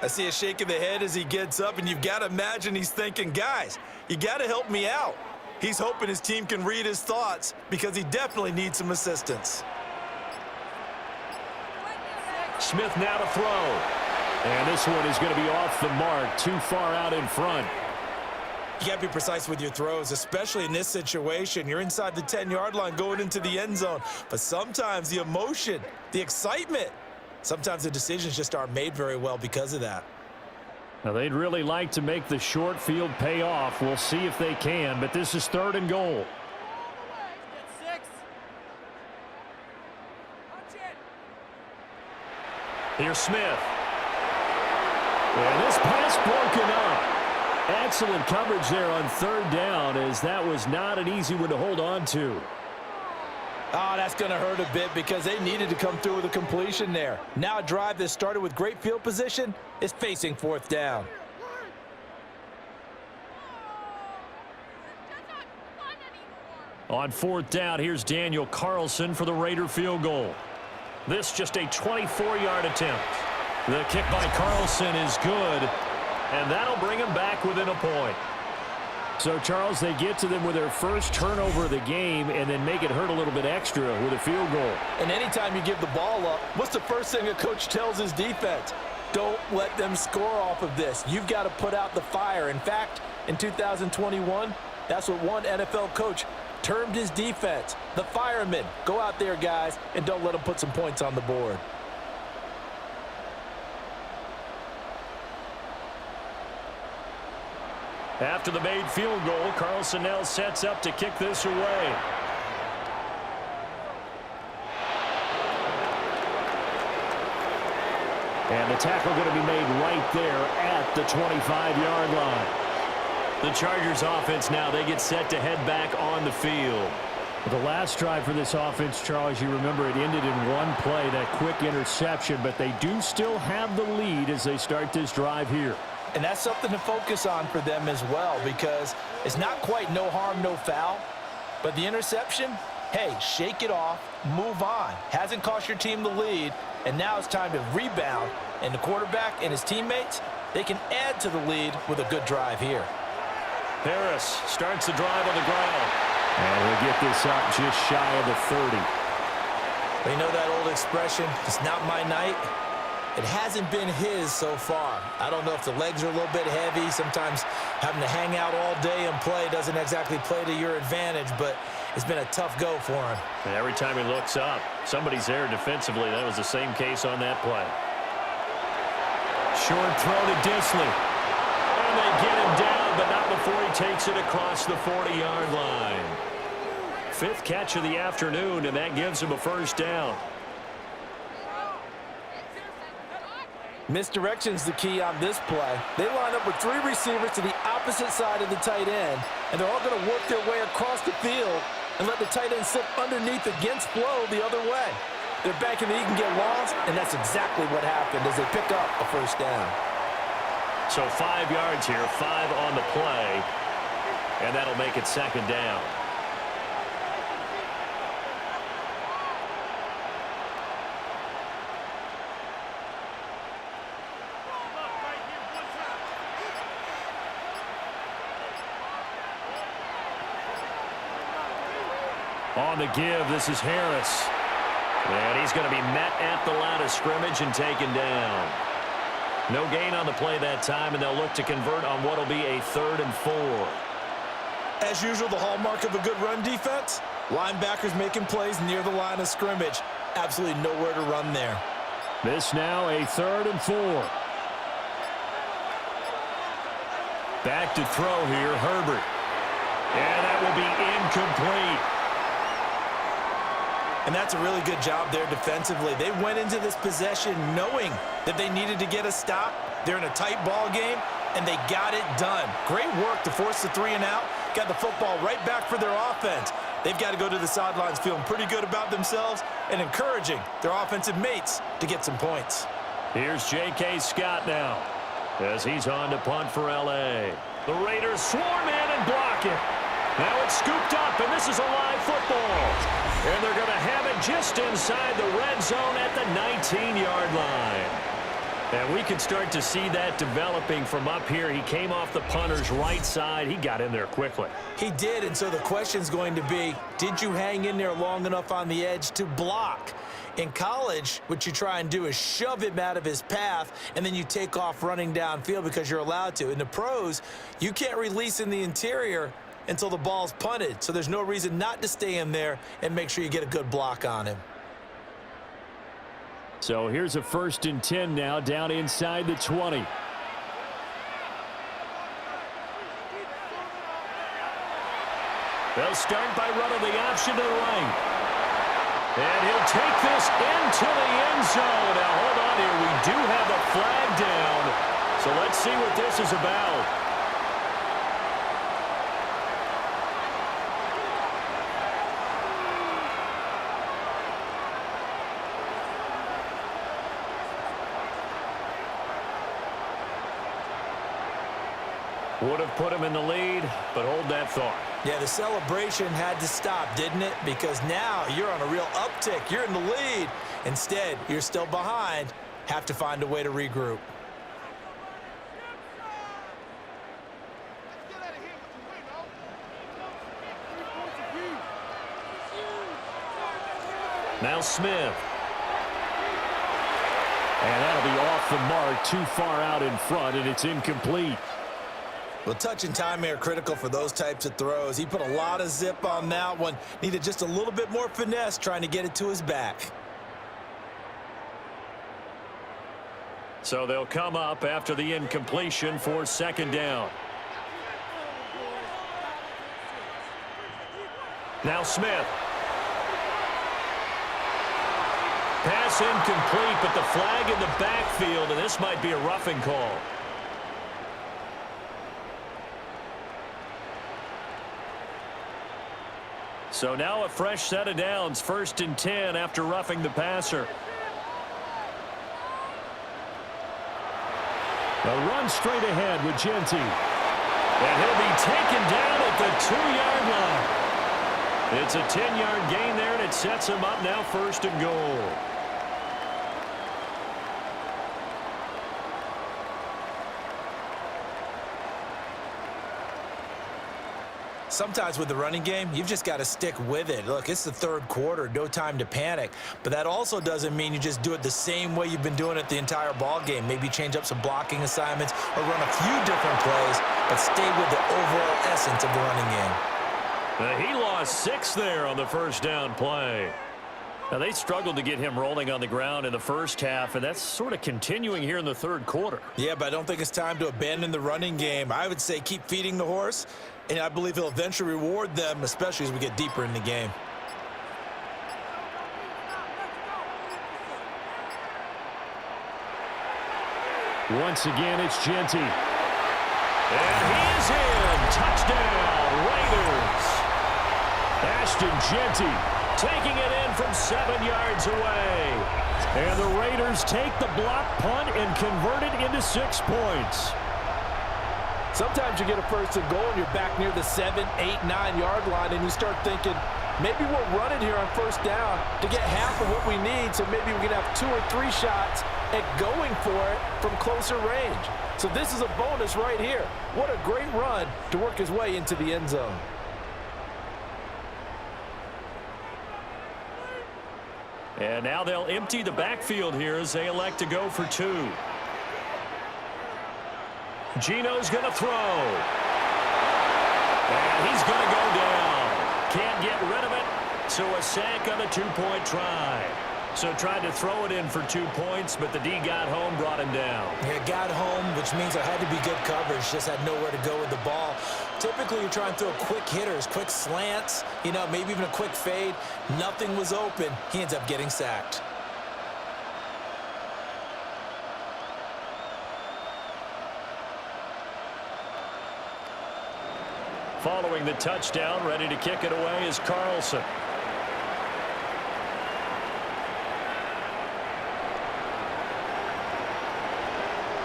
C: I see a shake of the head as he gets up, and you've got to imagine he's thinking, guys, you got to help me out. He's hoping his team can read his thoughts because he definitely needs some assistance.
B: Smith now to throw. And this one is going to be off the mark, too far out in front.
C: You got to be precise with your throws, especially in this situation. You're inside the 10-yard line going into the end zone. But sometimes the emotion, the excitement, sometimes the decisions just aren't made very well because of that.
B: Now, they'd really like to make the short field pay off. We'll see if they can, but this is 3rd and goal. Here's Smith. And this pass broken up. Excellent coverage there on 3rd down, as that was not an easy one to hold on to.
D: Oh, that's going to hurt a bit because they needed to come through with a completion there. Now a drive that started with great field position is facing 4th down.
B: On 4th down, here's Daniel Carlson for the Raider field goal. This just a 24-yard attempt. The kick by Carlson is good, and that'll bring him back within a point. So, Charles, they get to them with their first turnover of the game and then make it hurt a little bit extra with a field goal.
D: And anytime you give the ball up, what's the first thing a coach tells his defense? Don't let them score off of this. You've got to put out the fire. In fact, in 2021, that's what one NFL coach termed his defense, the firemen. Go out there, guys, and don't let them put some points on the board.
B: After the made field goal, Carlson now sets up to kick this away. And the tackle going to be made right there at the 25-yard line. The Chargers offense now, they get set to head back on the field. The last drive for this offense, Charles, you remember it ended in one play, that quick interception, but they do still have the lead as they start this drive here.
D: And that's something to focus on for them as well, because it's not quite no harm, no foul, but the interception, hey, shake it off, move on. Hasn't cost your team the lead, and now it's time to rebound, and the quarterback and his teammates, they can add to the lead with a good drive here.
B: Harris starts the drive on the ground. And he'll get this up just shy of the 30.
C: Well, you know that old expression, it's not my night? It hasn't been his so far. I don't know if the legs are a little bit heavy. Sometimes having to hang out all day and play doesn't exactly play to your advantage, but it's been a tough go for him.
B: And every time he looks up, somebody's there defensively. That was the same case on that play. Short throw to Disley. And they get him down, but not before he takes it across the 40-yard line. 5th catch of the afternoon, and that gives him a first down.
D: Misdirection's the key on this play. They line up with 3 receivers to the opposite side of the tight end, and they're all going to work their way across the field and let the tight end slip underneath against flow the other way. They're banking that he can get lost, and that's exactly what happened as they pick up a first down.
B: So 5 yards here, 5 on the play, and that'll make it 2nd down. On the give, this is Harris. And he's going to be met at the line of scrimmage and taken down. No gain on the play that time, and they'll look to convert on what will be a 3rd and 4.
C: As usual, the hallmark of a good run defense, linebackers making plays near the line of scrimmage. Absolutely nowhere to run there.
B: This now a 3rd and 4. Back to throw here, Herbert. And that will be incomplete.
C: And that's a really good job there defensively. They went into this possession knowing that they needed to get a stop. They're in a tight ball game, and they got it done. Great work to force the 3 and out. Got the football right back for their offense. They've got to go to the sidelines feeling pretty good about themselves and encouraging their offensive mates to get some points.
B: Here's J.K. Scott now as he's on to punt for L.A. The Raiders swarm in and block it. Now it's scooped up, and this is a live football. And they're going to have it just inside the red zone at the 19-yard line. And we can start to see that developing from up here. He came off the punter's right side. He got in there quickly.
C: He did, and so the question's going to be, did you hang in there long enough on the edge to block? In college, what you try and do is shove him out of his path, and then you take off running downfield because you're allowed to. In the pros, you can't release in the interior until the ball's punted, so there's no reason not to stay in there and make sure you get a good block on him.
B: So here's a 1st and 10 now down inside the 20. They'll start by running the option to the right. And he'll take this into the end zone. Now hold on here. We do have a flag down. So let's see what this is about. Would have put him in the lead, but hold that thought.
C: Yeah, the celebration had to stop, didn't it? Because now you're on a real uptick. You're in the lead. Instead, you're still behind. Have to find a way to regroup.
B: Now Smith. And that'll be off the mark, too far out in front, and it's incomplete.
C: Well, touch and time are critical for those types of throws. He put a lot of zip on that one. Needed just a little bit more finesse trying to get it to his back.
B: So they'll come up after the incompletion for 2nd down. Now Smith. Pass incomplete, but the flag in the backfield, and this might be a roughing call. So now a fresh set of downs, 1st and 10 after roughing the passer. A run straight ahead with Genty. And he'll be taken down at the 2-yard line. It's a 10-yard gain there, and it sets him up now 1st and goal.
C: Sometimes with the running game, you've just got to stick with it. Look, it's the third quarter, no time to panic. But that also doesn't mean you just do it the same way you've been doing it the entire ball game. Maybe change up some blocking assignments or run a few different plays, but stay with the overall essence of the running game.
B: He lost 6 there on the first down play. Now, they struggled to get him rolling on the ground in the first half, and that's sort of continuing here in the third quarter.
C: Yeah, but I don't think it's time to abandon the running game. I would say keep feeding the horse, and I believe he'll eventually reward them, especially as we get deeper in the game.
B: Once again, it's Genty. And he's in. Touchdown, Raiders. Ashton Genty taking it in from 7 yards away. And the Raiders take the block punt and convert it into 6 points.
D: Sometimes you get a first and goal and you're back near the 7, 8, 9 yard line and you start thinking, maybe we're running here on first down to get half of what we need, so maybe we can have 2 or 3 shots at going for it from closer range. So this is a bonus right here. What a great run to work his way into the end zone.
B: And now they'll empty the backfield here as they elect to go for 2. Gino's going to throw. And he's going to go down. Can't get rid of it, so a sack on a 2-point try. So tried to throw it in for 2 points, but the D got home, brought him down.
C: Yeah, got home, which means there had to be good coverage. Just had nowhere to go with the ball. Typically, you're trying to throw quick hitters, quick slants, maybe even a quick fade. Nothing was open. He ends up getting sacked.
B: Following the touchdown, ready to kick it away is Carlson.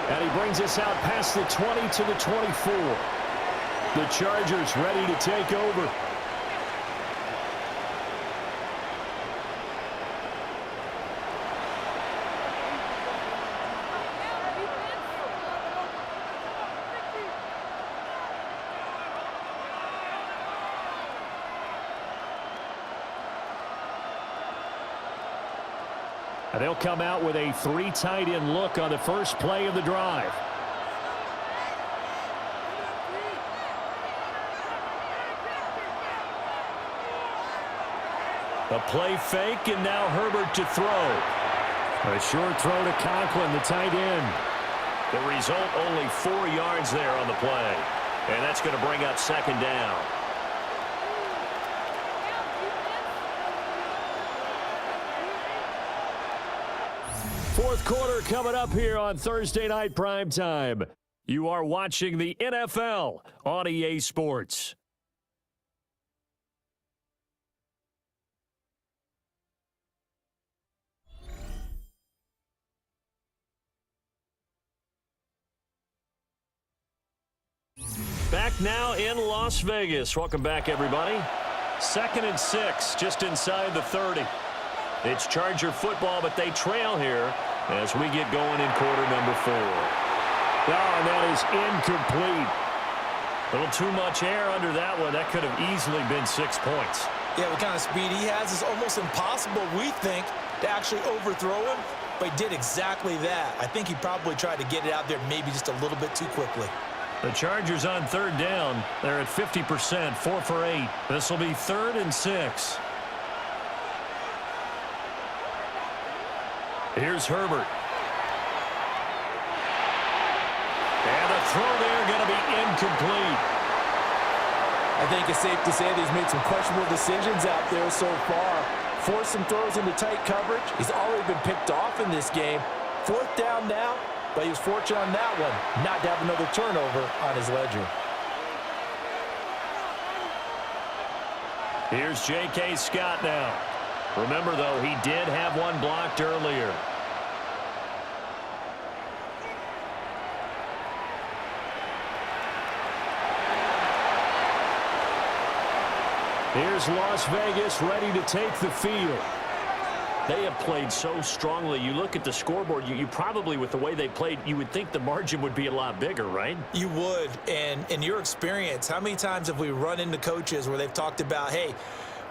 B: And he brings us out past the 20 to the 24. The Chargers ready to take over. And they'll come out with a 3 tight end look on the first play of the drive. A play fake, and now Herbert to throw. A short throw to Conklin, the tight end. The result, only 4 yards there on the play. And that's going to bring up second down. Fourth quarter coming up here on Thursday Night Primetime. You are watching the NFL on EA Sports. Back now in Las Vegas. Welcome back, everybody. 2nd and 6, just inside the 30. It's Charger football, but they trail here as we get going in quarter number 4. Oh, and that is incomplete. A little too much air under that one. That could have easily been 6 points.
C: Yeah, what kind of speed he has is almost impossible, we think, to actually overthrow him, but he did exactly that. I think he probably tried to get it out there maybe just a little bit too quickly.
B: The Chargers on 3rd down. They're at 50%, 4 for 8. This will be 3rd and 6. Here's Herbert. And the throw there going to be incomplete.
D: I think it's safe to say that he's made some questionable decisions out there so far. Forced some throws into tight coverage. He's already been picked off in this game. 4th down now, but he was fortunate on that one not to have another turnover on his ledger.
B: Here's J.K. Scott now. Remember, though, he did have one blocked earlier. Here's Las Vegas ready to take the field. They have played so strongly. You look at the scoreboard, you probably, with the way they played, you would think the margin would be a lot bigger, right?
C: You would. And in your experience, how many times have we run into coaches where they've talked about, hey,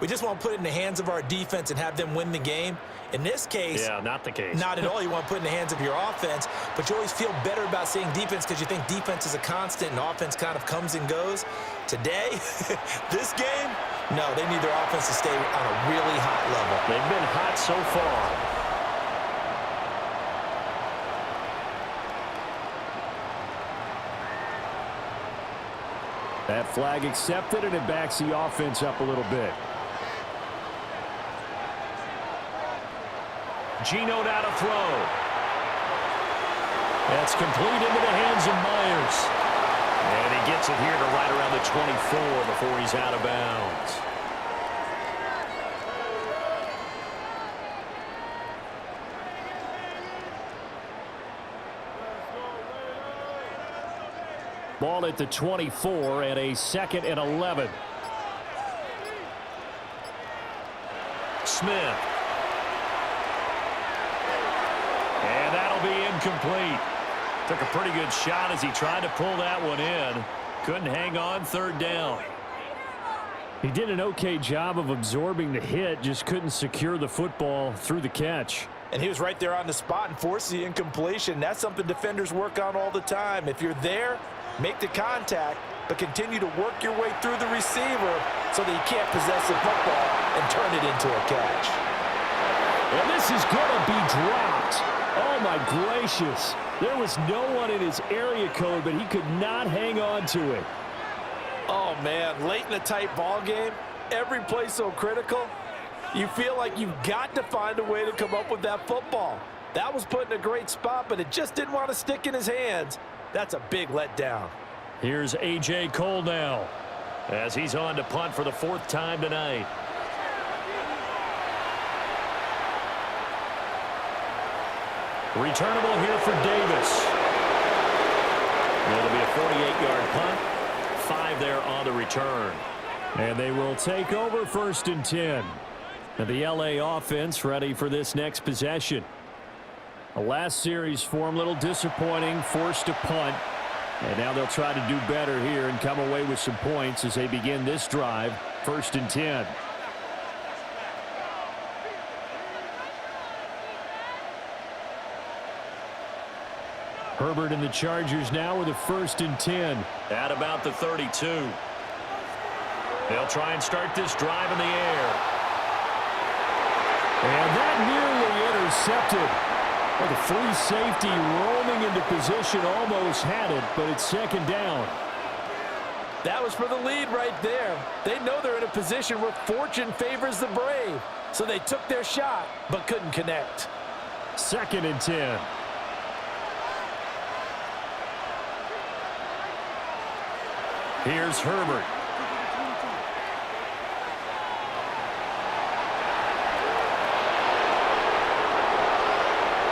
C: we just want to put it in the hands of our defense and have them win the game? In this case,
B: yeah, not the case.
C: Not at all. You want to put it in the hands of your offense, but you always feel better about saying defense because you think defense is a constant and offense kind of comes and goes. Today, this game, no, they need their offense to stay on a really hot level.
B: They've been hot so far. That flag accepted, and it backs the offense up a little bit. Geno now to throw. That's complete into the hands of Myers. And he gets it here to right around the 24 before he's out of bounds. Ball at the 24 and a 2nd and 11. Smith. And that'll be incomplete. Took a pretty good shot as he tried to pull that one in. Couldn't hang on, 3rd down. He did an okay job of absorbing the hit, just couldn't secure the football through the catch.
D: And he was right there on the spot and forced the incompletion. That's something defenders work on all the time. If you're there, make the contact, but continue to work your way through the receiver so that he can't possess the football and turn it into a catch.
B: And this is going to be dropped. Oh, my gracious. There was no one in his area code, but he could not hang on to it.
D: Oh, man, late in a tight ball game, every play so critical, you feel like you've got to find a way to come up with that football. That was put in a great spot, but it just didn't want to stick in his hands. That's a big letdown.
B: Here's A.J. Cole now as he's on to punt for the 4th time tonight. Returnable here for Davis. It'll be a 48-yard punt. 5 there on the return. And they will take over 1st and 10. And the L.A. offense ready for this next possession. The last series for him, a little disappointing, forced to punt. And now they'll try to do better here and come away with some points as they begin this drive. 1st and 10. Herbert and the Chargers now with a 1st and 10 at about the 32. They'll try and start this drive in the air. And that nearly intercepted. Well, the free safety roaming into position almost had it, but it's 2nd down.
D: That was for the lead right there. They know they're in a position where fortune favors the brave. So they took their shot, but couldn't connect.
B: 2nd and 10. Here's Herbert.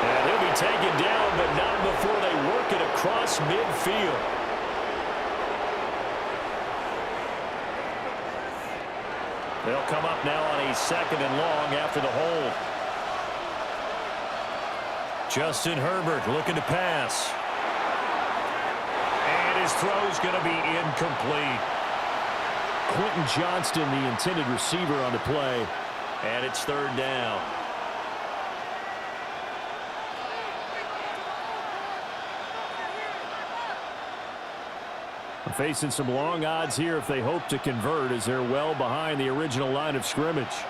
B: And he'll be taken down, but not before they work it across midfield. They'll come up now on a 2nd and long after the hold. Justin Herbert looking to pass. His throw's going to be incomplete. Quentin Johnston, the intended receiver on the play, and it's 3rd down. Facing some long odds here if they hope to convert, as they're well behind the original line of scrimmage.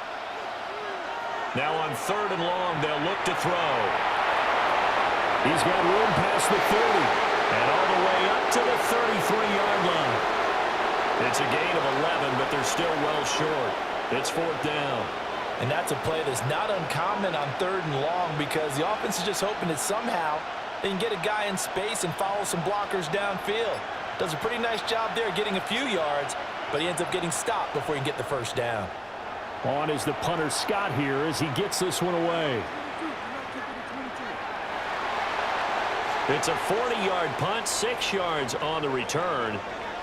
B: Now on 3rd and long, they'll look to throw. He's got room past the 30. And all the way up to the 33-yard line. It's a gain of 11, but they're still well short. It's 4th down.
C: And that's a play that's not uncommon on 3rd and long because the offense is just hoping that somehow they can get a guy in space and follow some blockers downfield. Does a pretty nice job there getting a few yards, but he ends up getting stopped before he can get the 1st down.
B: On is the punter Scott here as he gets this one away. It's a 40-yard punt, 6 yards on the return.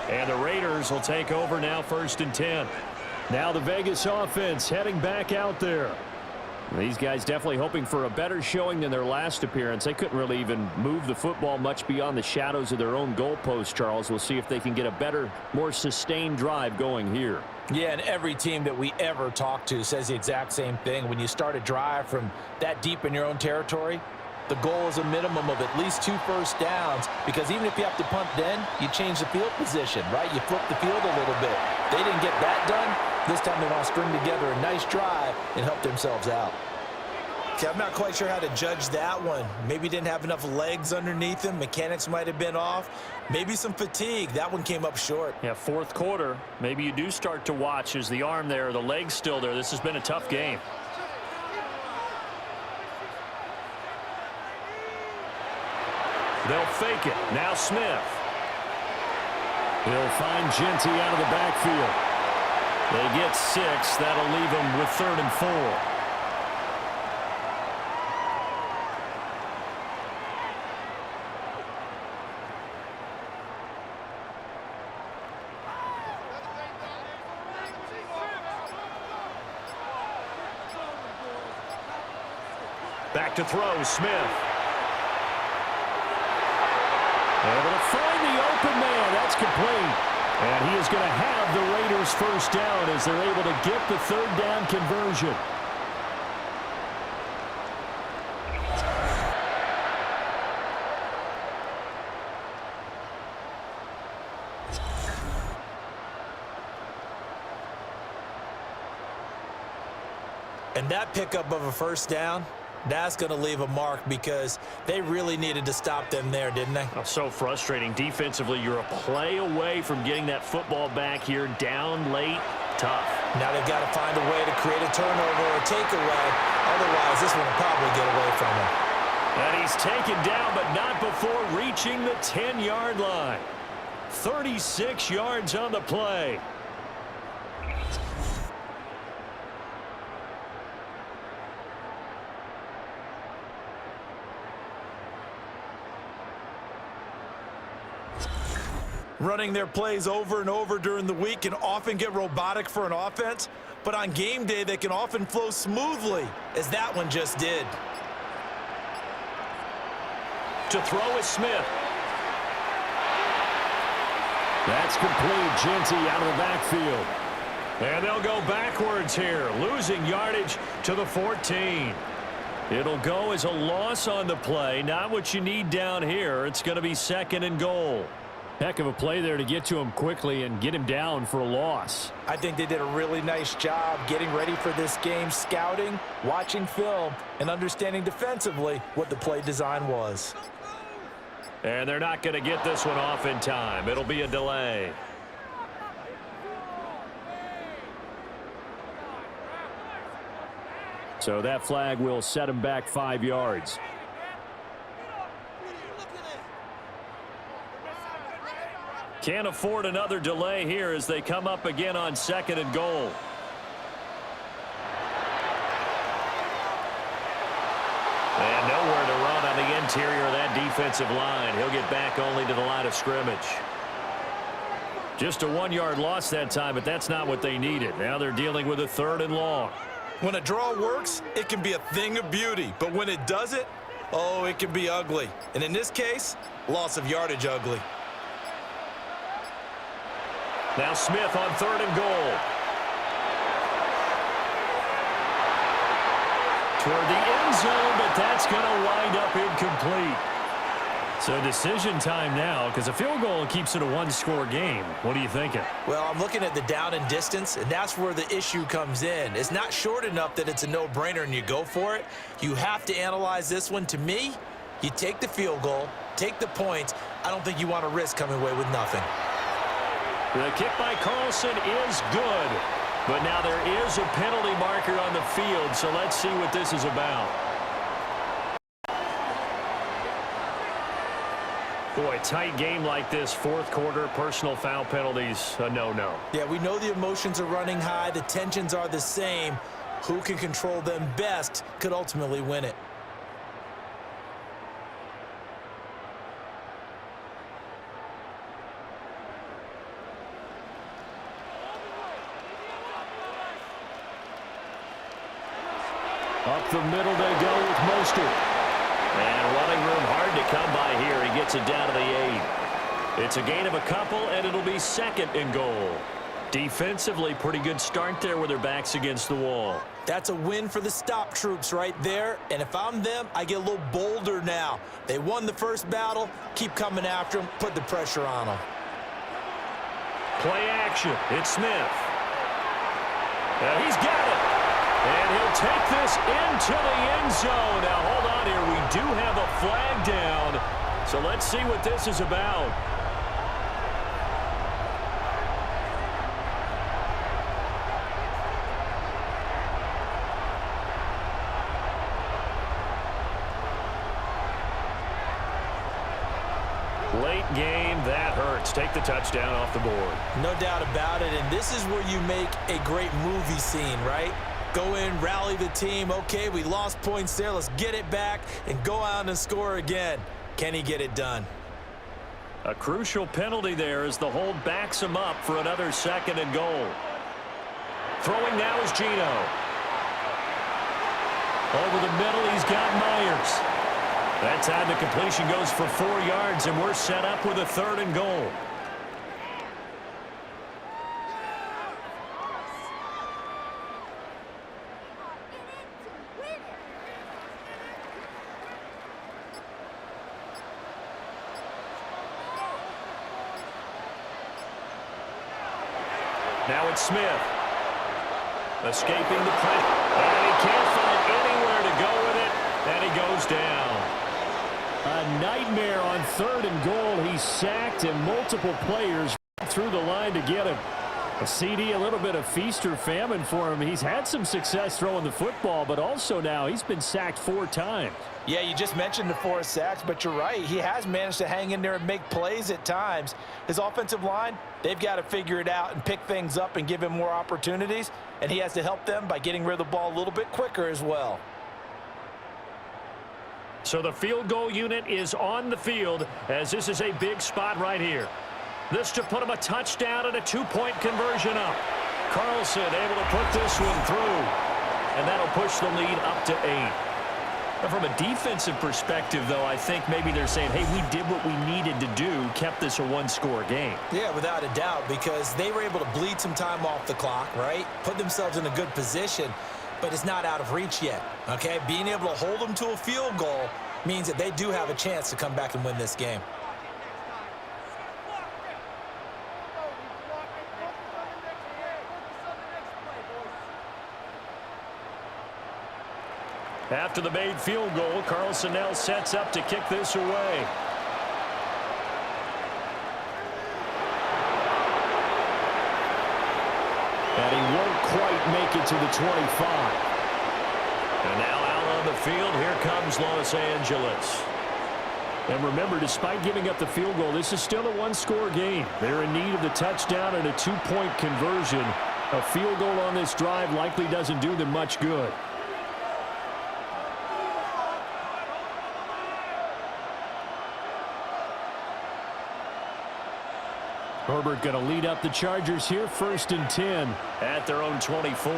B: And the Raiders will take over now 1st and 10. Now the Vegas offense heading back out there. These guys definitely hoping for a better showing than their last appearance. They couldn't really even move the football much beyond the shadows of their own goalpost, Charles. We'll see if they can get a better, more sustained drive going here.
D: Yeah, and every team that we ever talk to says the exact same thing. When you start a drive from that deep in your own territory, the goal is a minimum of at least 2 first downs, because even if you have to punt then, you change the field position, right? You flip the field a little bit. They didn't get that done. This time they want to string together a nice drive and help themselves out.
C: Okay, I'm not quite sure how to judge that one. Maybe didn't have enough legs underneath him. Mechanics might have been off. Maybe some fatigue. That one came up short.
B: Yeah, fourth quarter. Maybe you do start to watch. Is the arm there, the leg's still there? This has been a tough game. They'll fake it. Now Smith. He'll find Genty out of the backfield. They get 6. That'll leave them with 3rd and 4. Back to throw, Smith. Able to find the open man. That's complete. And he is going to have the Raiders first down as they're able to get the 3rd down conversion.
C: And that pickup of a first down, that's going to leave a mark, because they really needed to stop them there, didn't they?
B: Oh, so frustrating. Defensively, you're a play away from getting that football back here. Down late, tough.
C: Now they've got to find a way to create a turnover or a takeaway. Otherwise, this one will probably get away from them.
B: And he's taken down, but not before reaching the 10-yard line. 36 yards on the play.
C: Running their plays over and over during the week can often get robotic for an offense, but on game day they can often flow smoothly, as that one just did.
B: To throw is Smith. That's complete. Genty out of the backfield. And they'll go backwards here, losing yardage to the 14. It'll go as a loss on the play. Not what you need down here. It's going to be 2nd and goal. Heck of a play there to get to him quickly and get him down for a loss.
D: I think they did a really nice job getting ready for this game, scouting, watching film, and understanding defensively what the play design was.
B: And they're not going to get this one off in time. It'll be a delay. So that flag will set him back 5 yards. Can't afford another delay here as they come up again on 2nd and goal. And nowhere to run on the interior of that defensive line. He'll get back only to the line of scrimmage. Just a 1-yard loss that time, but that's not what they needed. Now they're dealing with a 3rd and long.
C: When a draw works, it can be a thing of beauty, but when it doesn't, oh, it can be ugly. And in this case, loss of yardage ugly.
B: Now Smith on 3rd and goal. Toward the end zone, but that's going to wind up incomplete. So decision time now, because a field goal keeps it a 1-score game. What are you thinking?
C: Well, I'm looking at the down and distance, and that's where the issue comes in. It's not short enough that it's a no-brainer and you go for it. You have to analyze this one. To me, you take the field goal, take the points. I don't think you want to risk coming away with nothing.
B: The kick by Carlson is good. But now there is a penalty marker on the field, so let's see what this is about. Boy, tight game like this, 4th quarter, personal foul penalties, a no-no.
C: Yeah, we know the emotions are running high. The tensions are the same. Who can control them best could ultimately win it.
B: Up the middle they go with Mostert. And running room hard to come by here. He gets it down to the 8. It's a gain of a couple, and it'll be 2nd and goal. Defensively, pretty good start there with their backs against the wall.
C: That's a win for the stop troops right there. And if I'm them, I get a little bolder now. They won the first battle. Keep coming after them. Put the pressure on them.
B: Play action. It's Smith. He's got it. And he'll take this into the end zone. Now, hold on here. We do have a flag down. So let's see what this is about. Late game, that hurts. Take the touchdown off the board.
C: No doubt about it, and this is where you make a great movie scene, right? Go in, rally the team. Okay, we lost points there. Let's get it back and go out and score again. Can he get it done?
B: A crucial penalty there as the hold backs him up for another 2nd and goal. Throwing now is Gino. Over the middle, he's got Myers. That time the completion goes for 4 yards, and we're set up with a 3rd and goal. Now it's Smith. Escaping the pressure. And he can't find anywhere to go with it, and he goes down. A nightmare on 3rd and goal. He's sacked, and multiple players through the line to get him. A CD, a little bit of feast or famine for him. He's had some success throwing the football, but also now he's been sacked 4 times.
D: Yeah, you just mentioned the 4 sacks, but you're right. He has managed to hang in there and make plays at times. His offensive line, they've got to figure it out and pick things up and give him more opportunities, and he has to help them by getting rid of the ball a little bit quicker as well.
B: So the field goal unit is on the field as this is a big spot right here. This to put him a touchdown and a 2-point conversion up. Carlson able to put this one through, and that'll push the lead up to 8. But from a defensive perspective, though, I think maybe they're saying, hey, we did what we needed to do, kept this a 1-score game.
C: Yeah, without a doubt, because they were able to bleed some time off the clock, right? Put themselves in a good position, but it's not out of reach yet, okay? Being able to hold them to a field goal means that they do have a chance to come back and win this game.
B: After the made field goal, Carlson now sets up to kick this away. And he won't quite make it to the 25. And now out on the field, here comes Los Angeles. And remember, despite giving up the field goal, this is still a 1-score game. They're in need of the touchdown and a 2-point conversion. A field goal on this drive likely doesn't do them much good. Herbert going to lead up the Chargers here, 1st and 10 at their own 24.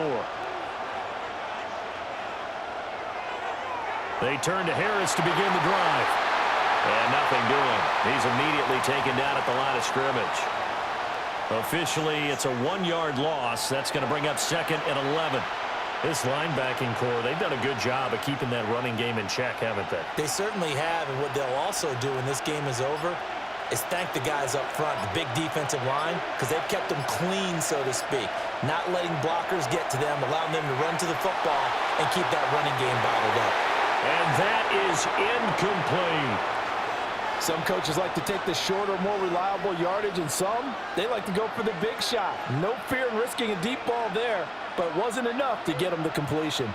B: They turn to Harris to begin the drive. And nothing doing. He's immediately taken down at the line of scrimmage. Officially, it's a 1-yard loss. That's going to bring up 2nd and 11. This linebacking core, they've done a good job of keeping that running game in check, haven't they?
C: They certainly have, and what they'll also do when this game is over is thank the guys up front, the big defensive line, because they've kept them clean, so to speak. Not letting blockers get to them, allowing them to run to the football and keep that running game bottled up.
B: And that is incomplete.
D: Some coaches like to take the shorter, more reliable yardage, and some, they like to go for the big shot. No fear in risking a deep ball there, but wasn't enough to get them the completion.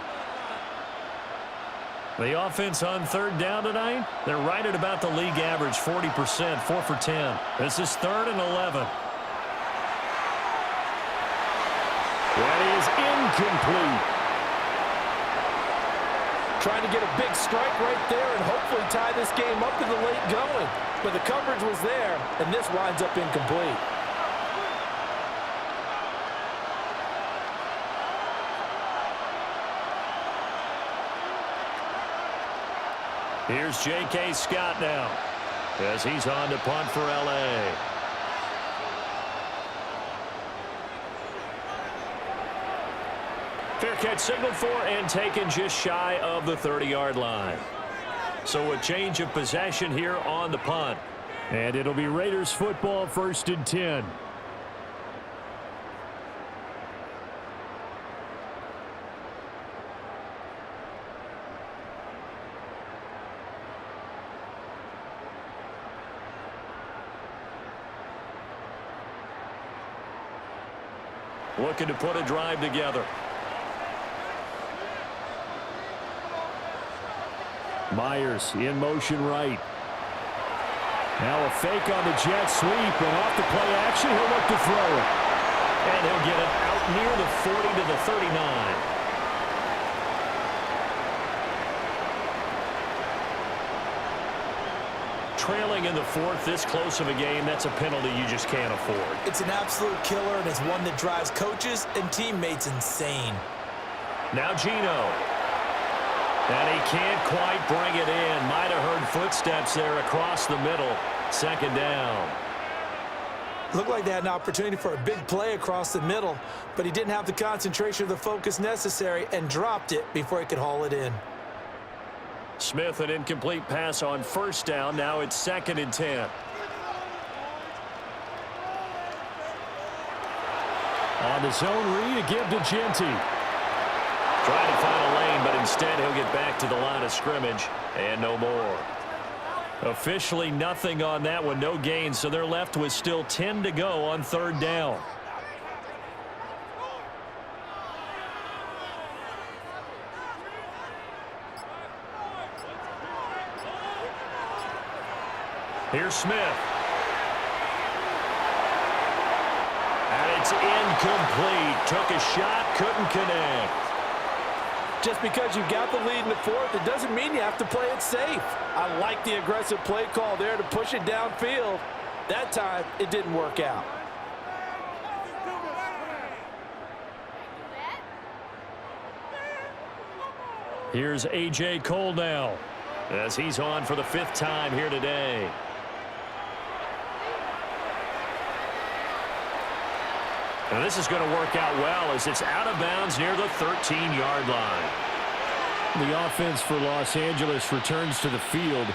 B: The offense on 3rd down tonight, they're right at about the league average, 40%, 4 for 10. This is 3rd and 11. That is incomplete.
D: Trying to get a big strike right there and hopefully tie this game up in the late going. But the coverage was there, and this winds up incomplete.
B: Here's J.K. Scott now as he's on to punt for L.A. Fair catch signaled for and taken just shy of the 30-yard line. So a change of possession here on the punt. And it'll be Raiders football, 1st and 10. Looking to put a drive together. Myers in motion right. Now a fake on the jet sweep, and off the play action, he'll look to throw it. And he'll get it out near the 40 to the 39. Trailing in the 4th, this close of a game, that's a penalty you just can't afford.
C: It's an absolute killer, and it's one that drives coaches and teammates insane.
B: Now Gino. And he can't quite bring it in. Might have heard footsteps there across the middle. 2nd down.
C: Looked like they had an opportunity for a big play across the middle, but he didn't have the concentration or the focus necessary and dropped it before he could haul it in.
B: Smith, an incomplete pass on 1st down. Now it's 2nd and 10. On the zone read, a give to Genty. Trying to find a lane, but instead he'll get back to the line of scrimmage and no more. Officially nothing on that one, no gain, so they're left with still 10 to go on 3rd down. Here's Smith. And it's incomplete. Took a shot, couldn't connect.
D: Just because you got the lead in the 4th, it doesn't mean you have to play it safe. I like the aggressive play call there to push it downfield. That time, it didn't work out.
B: Here's A.J. Cole now as he's on for the 5th time here today. And this is going to work out well as it's out of bounds near the 13-yard line. The offense for Los Angeles returns to the field.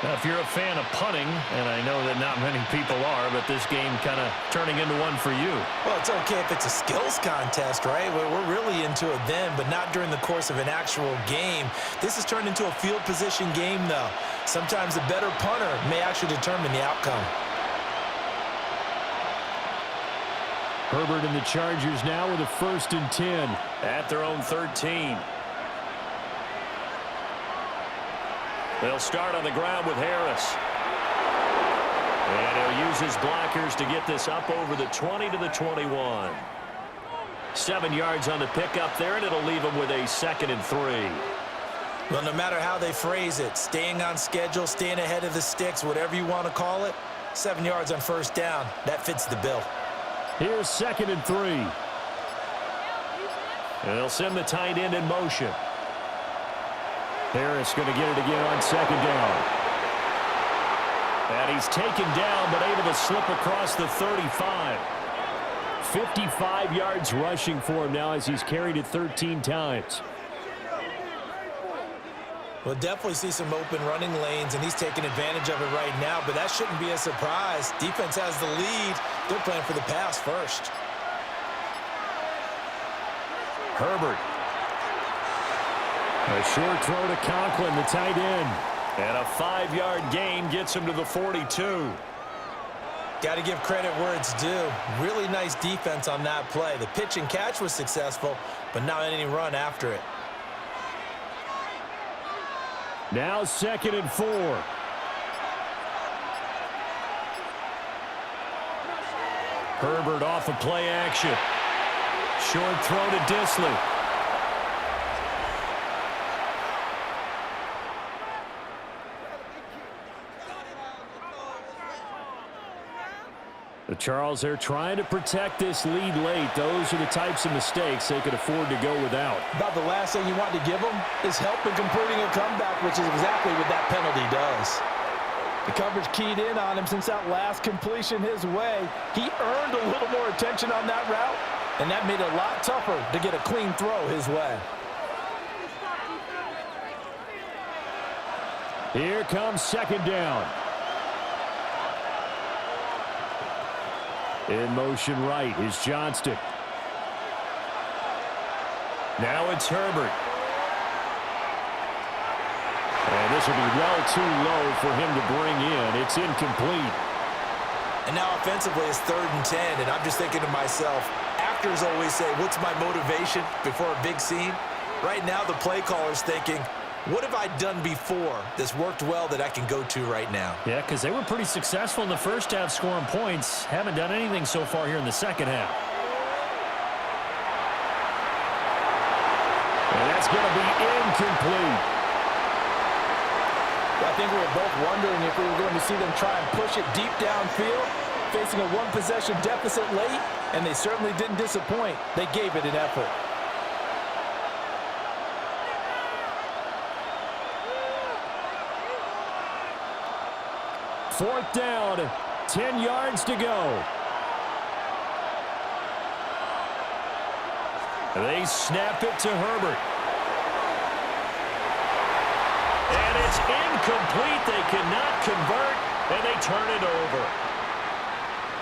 B: Now, if you're a fan of punting, and I know that not many people are, but this game kind of turning into one for you.
C: Well, it's okay if it's a skills contest, right? We're really into it then, but not during the course of an actual game. This has turned into a field position game, though. Sometimes the better punter may actually determine the outcome.
B: Herbert and the Chargers now with a 1st and 10 at their own 13. They'll start on the ground with Harris. And he'll use his blockers to get this up over the 20 to the 21. 7 yards on the pickup there, and it'll leave him with a 2nd and 3.
C: Well, no matter how they phrase it, staying on schedule, staying ahead of the sticks, whatever you want to call it, 7 yards on 1st down, that fits the bill.
B: Here's 2nd and 3. And they'll send the tight end in motion. Harris going to get it again on 2nd down. And he's taken down, but able to slip across the 35. 55 yards rushing for him now as he's carried it 13 times.
C: We'll definitely see some open running lanes, and he's taking advantage of it right now, but that shouldn't be a surprise. Defense has the lead. They're playing for the pass first.
B: Herbert. A short throw to Conklin, the tight end. And a 5-yard gain gets him to the 42.
C: Got to give credit where it's due. Really nice defense on that play. The pitch and catch was successful, but not any run after it.
B: Now 2nd and 4. Herbert off of play action. Short throw to Disley. Charles, they're trying to protect this lead late. Those are the types of mistakes they could afford to go without.
D: About the last thing you want to give them is help in completing a comeback, which is exactly what that penalty does. The coverage keyed in on him since that last completion his way. He earned a little more attention on that route, and that made it a lot tougher to get a clean throw his way.
B: Here comes second down. In motion right is Johnston. Now it's Herbert. And this will be well too low for him to bring in. It's incomplete.
C: And now offensively it's 3rd and 10, and I'm just thinking to myself, actors always say, what's my motivation before a big scene? Right now the play caller's thinking, what have I done before that's worked well that I can go to right now?
B: Yeah, because they were pretty successful in the first half scoring points. Haven't done anything so far here in the second half. And that's going to be incomplete.
D: I think we were both wondering if we were going to see them try and push it deep downfield, facing a one-possession deficit late, and they certainly didn't disappoint. They gave it an effort.
B: Fourth down, 10 yards to go. They snap it to Herbert. And it's incomplete. They cannot convert, and they turn it over.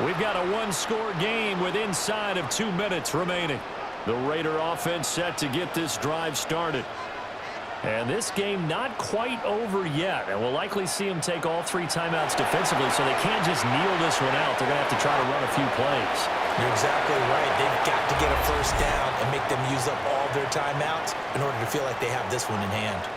B: We've got a one-score game with inside of 2 minutes remaining. The Raider offense set to get this drive started. And this game not quite over yet. And we'll likely see them take all 3 timeouts defensively, so they can't just kneel this one out. They're going to have to try to run a few plays.
C: You're exactly right. They've got to get a first down and make them use up all their timeouts in order to feel like they have this one in hand.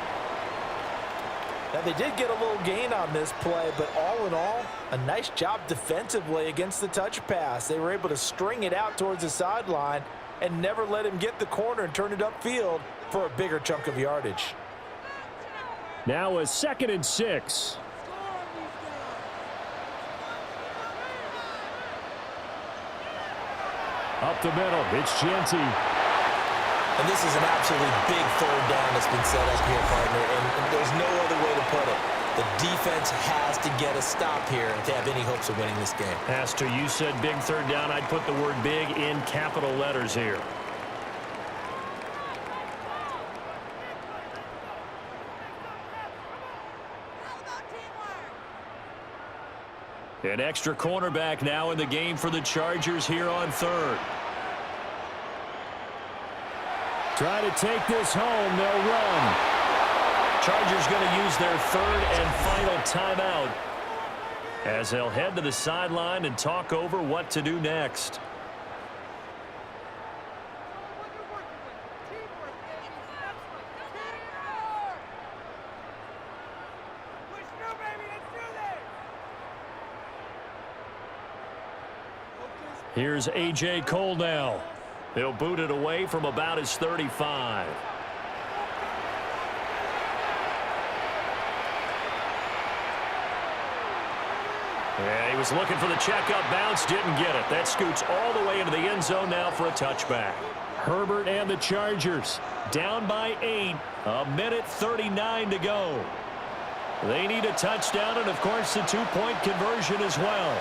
D: Now, they did get a little gain on this play, but all in all, a nice job defensively against the touch pass. They were able to string it out towards the sideline and never let him get the corner and turn it upfield for a bigger chunk of yardage.
B: Now a 2nd and 6. Up the middle, it's Genty.
C: And this is an absolutely big 3rd down that's been set up here, partner, and there's no other way to put it. The defense has to get a stop here to have any hopes of winning this game.
B: Has to. You said big 3rd down. I'd put the word big in capital letters here. An extra cornerback now in the game for the Chargers here on 3rd. Try to take this home. They'll run. Chargers going to use their 3rd and final timeout as they'll head to the sideline and talk over what to do next. Here's A.J. Cole now. He'll boot it away from about his 35. Yeah, he was looking for the checkup bounce, didn't get it. That scoots all the way into the end zone now for a touchback. Herbert and the Chargers down by 8. 1:39 to go. They need a touchdown and, of course, the 2-point conversion as well.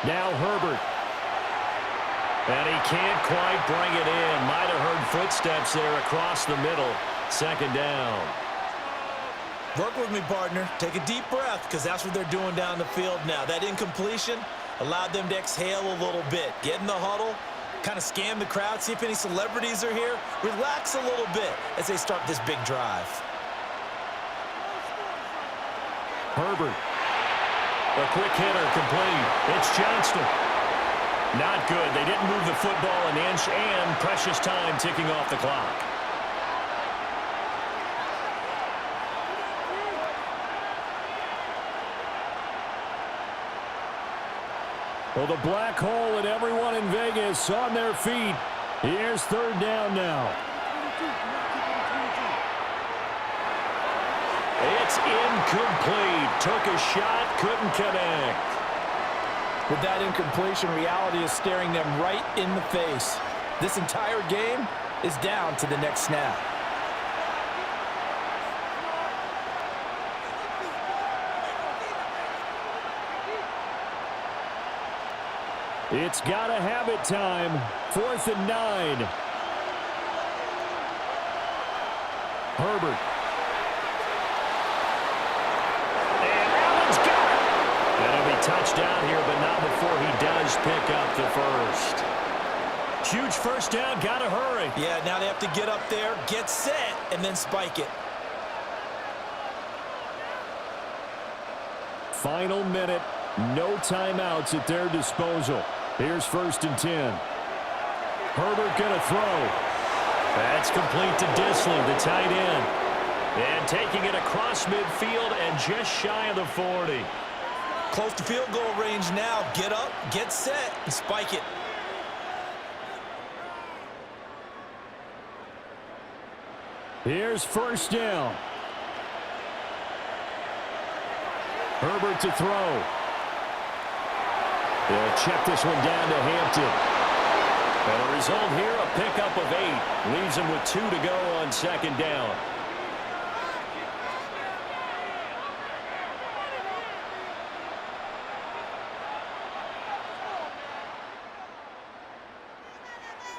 B: Now Herbert. And he can't quite bring it in. Might have heard footsteps there across the middle. 2nd down.
C: Work with me, partner. Take a deep breath, because that's what they're doing down the field now. That incompletion allowed them to exhale a little bit. Get in the huddle, kind of scan the crowd, see if any celebrities are here. Relax a little bit as they start this big drive.
B: Herbert. A quick hitter complete. It's Johnston. Not good. They didn't move the football an inch, and precious time ticking off the clock. Well, the black hole and everyone in Vegas on their feet. Here's third down now. It's incomplete. Took a shot, couldn't connect.
D: With that incompletion, reality is staring them right in the face. This entire game is down to the next snap.
B: It's gotta have it time. 4th and 9. Herbert. And Allen's got it. That'll be touchdown here, but not before he does pick up the first. Huge first down, gotta hurry.
C: Yeah, now they have to get up there, get set, and then spike it.
B: Final minute, no timeouts at their disposal. Here's 1st and 10. Herbert gonna throw. That's complete to Disley, the tight end. And taking it across midfield and just shy of the 40.
C: Close to field goal range now. Get up, get set, and spike it.
B: Here's 1st down. Herbert to throw. They'll check this one down to Hampton. And the result here, a pickup of 8. Leaves them with 2 to go on 2nd down.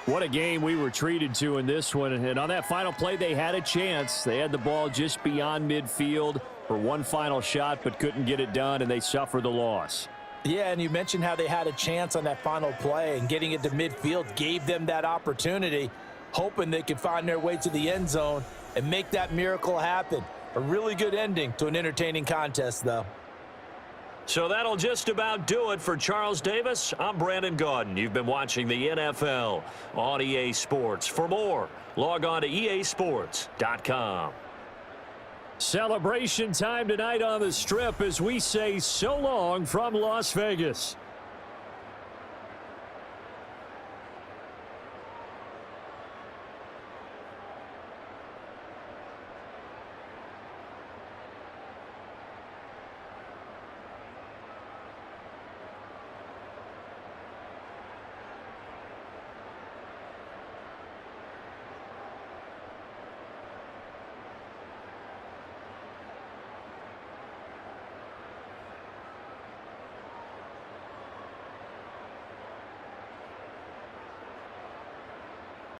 B: What a game we were treated to in this one. And on that final play, they had a chance. They had the ball just beyond midfield for one final shot, but couldn't get it done, and they suffer the loss.
D: Yeah, and you mentioned how they had a chance on that final play, and getting it to midfield gave them that opportunity, hoping they could find their way to the end zone and make that miracle happen. A really good ending to an entertaining contest, though.
B: So that'll just about do it for Charles Davis. I'm Brandon Gaudin. You've been watching the NFL on EA Sports. For more, log on to easports.com. Celebration time tonight on the Strip as we say so long from Las Vegas.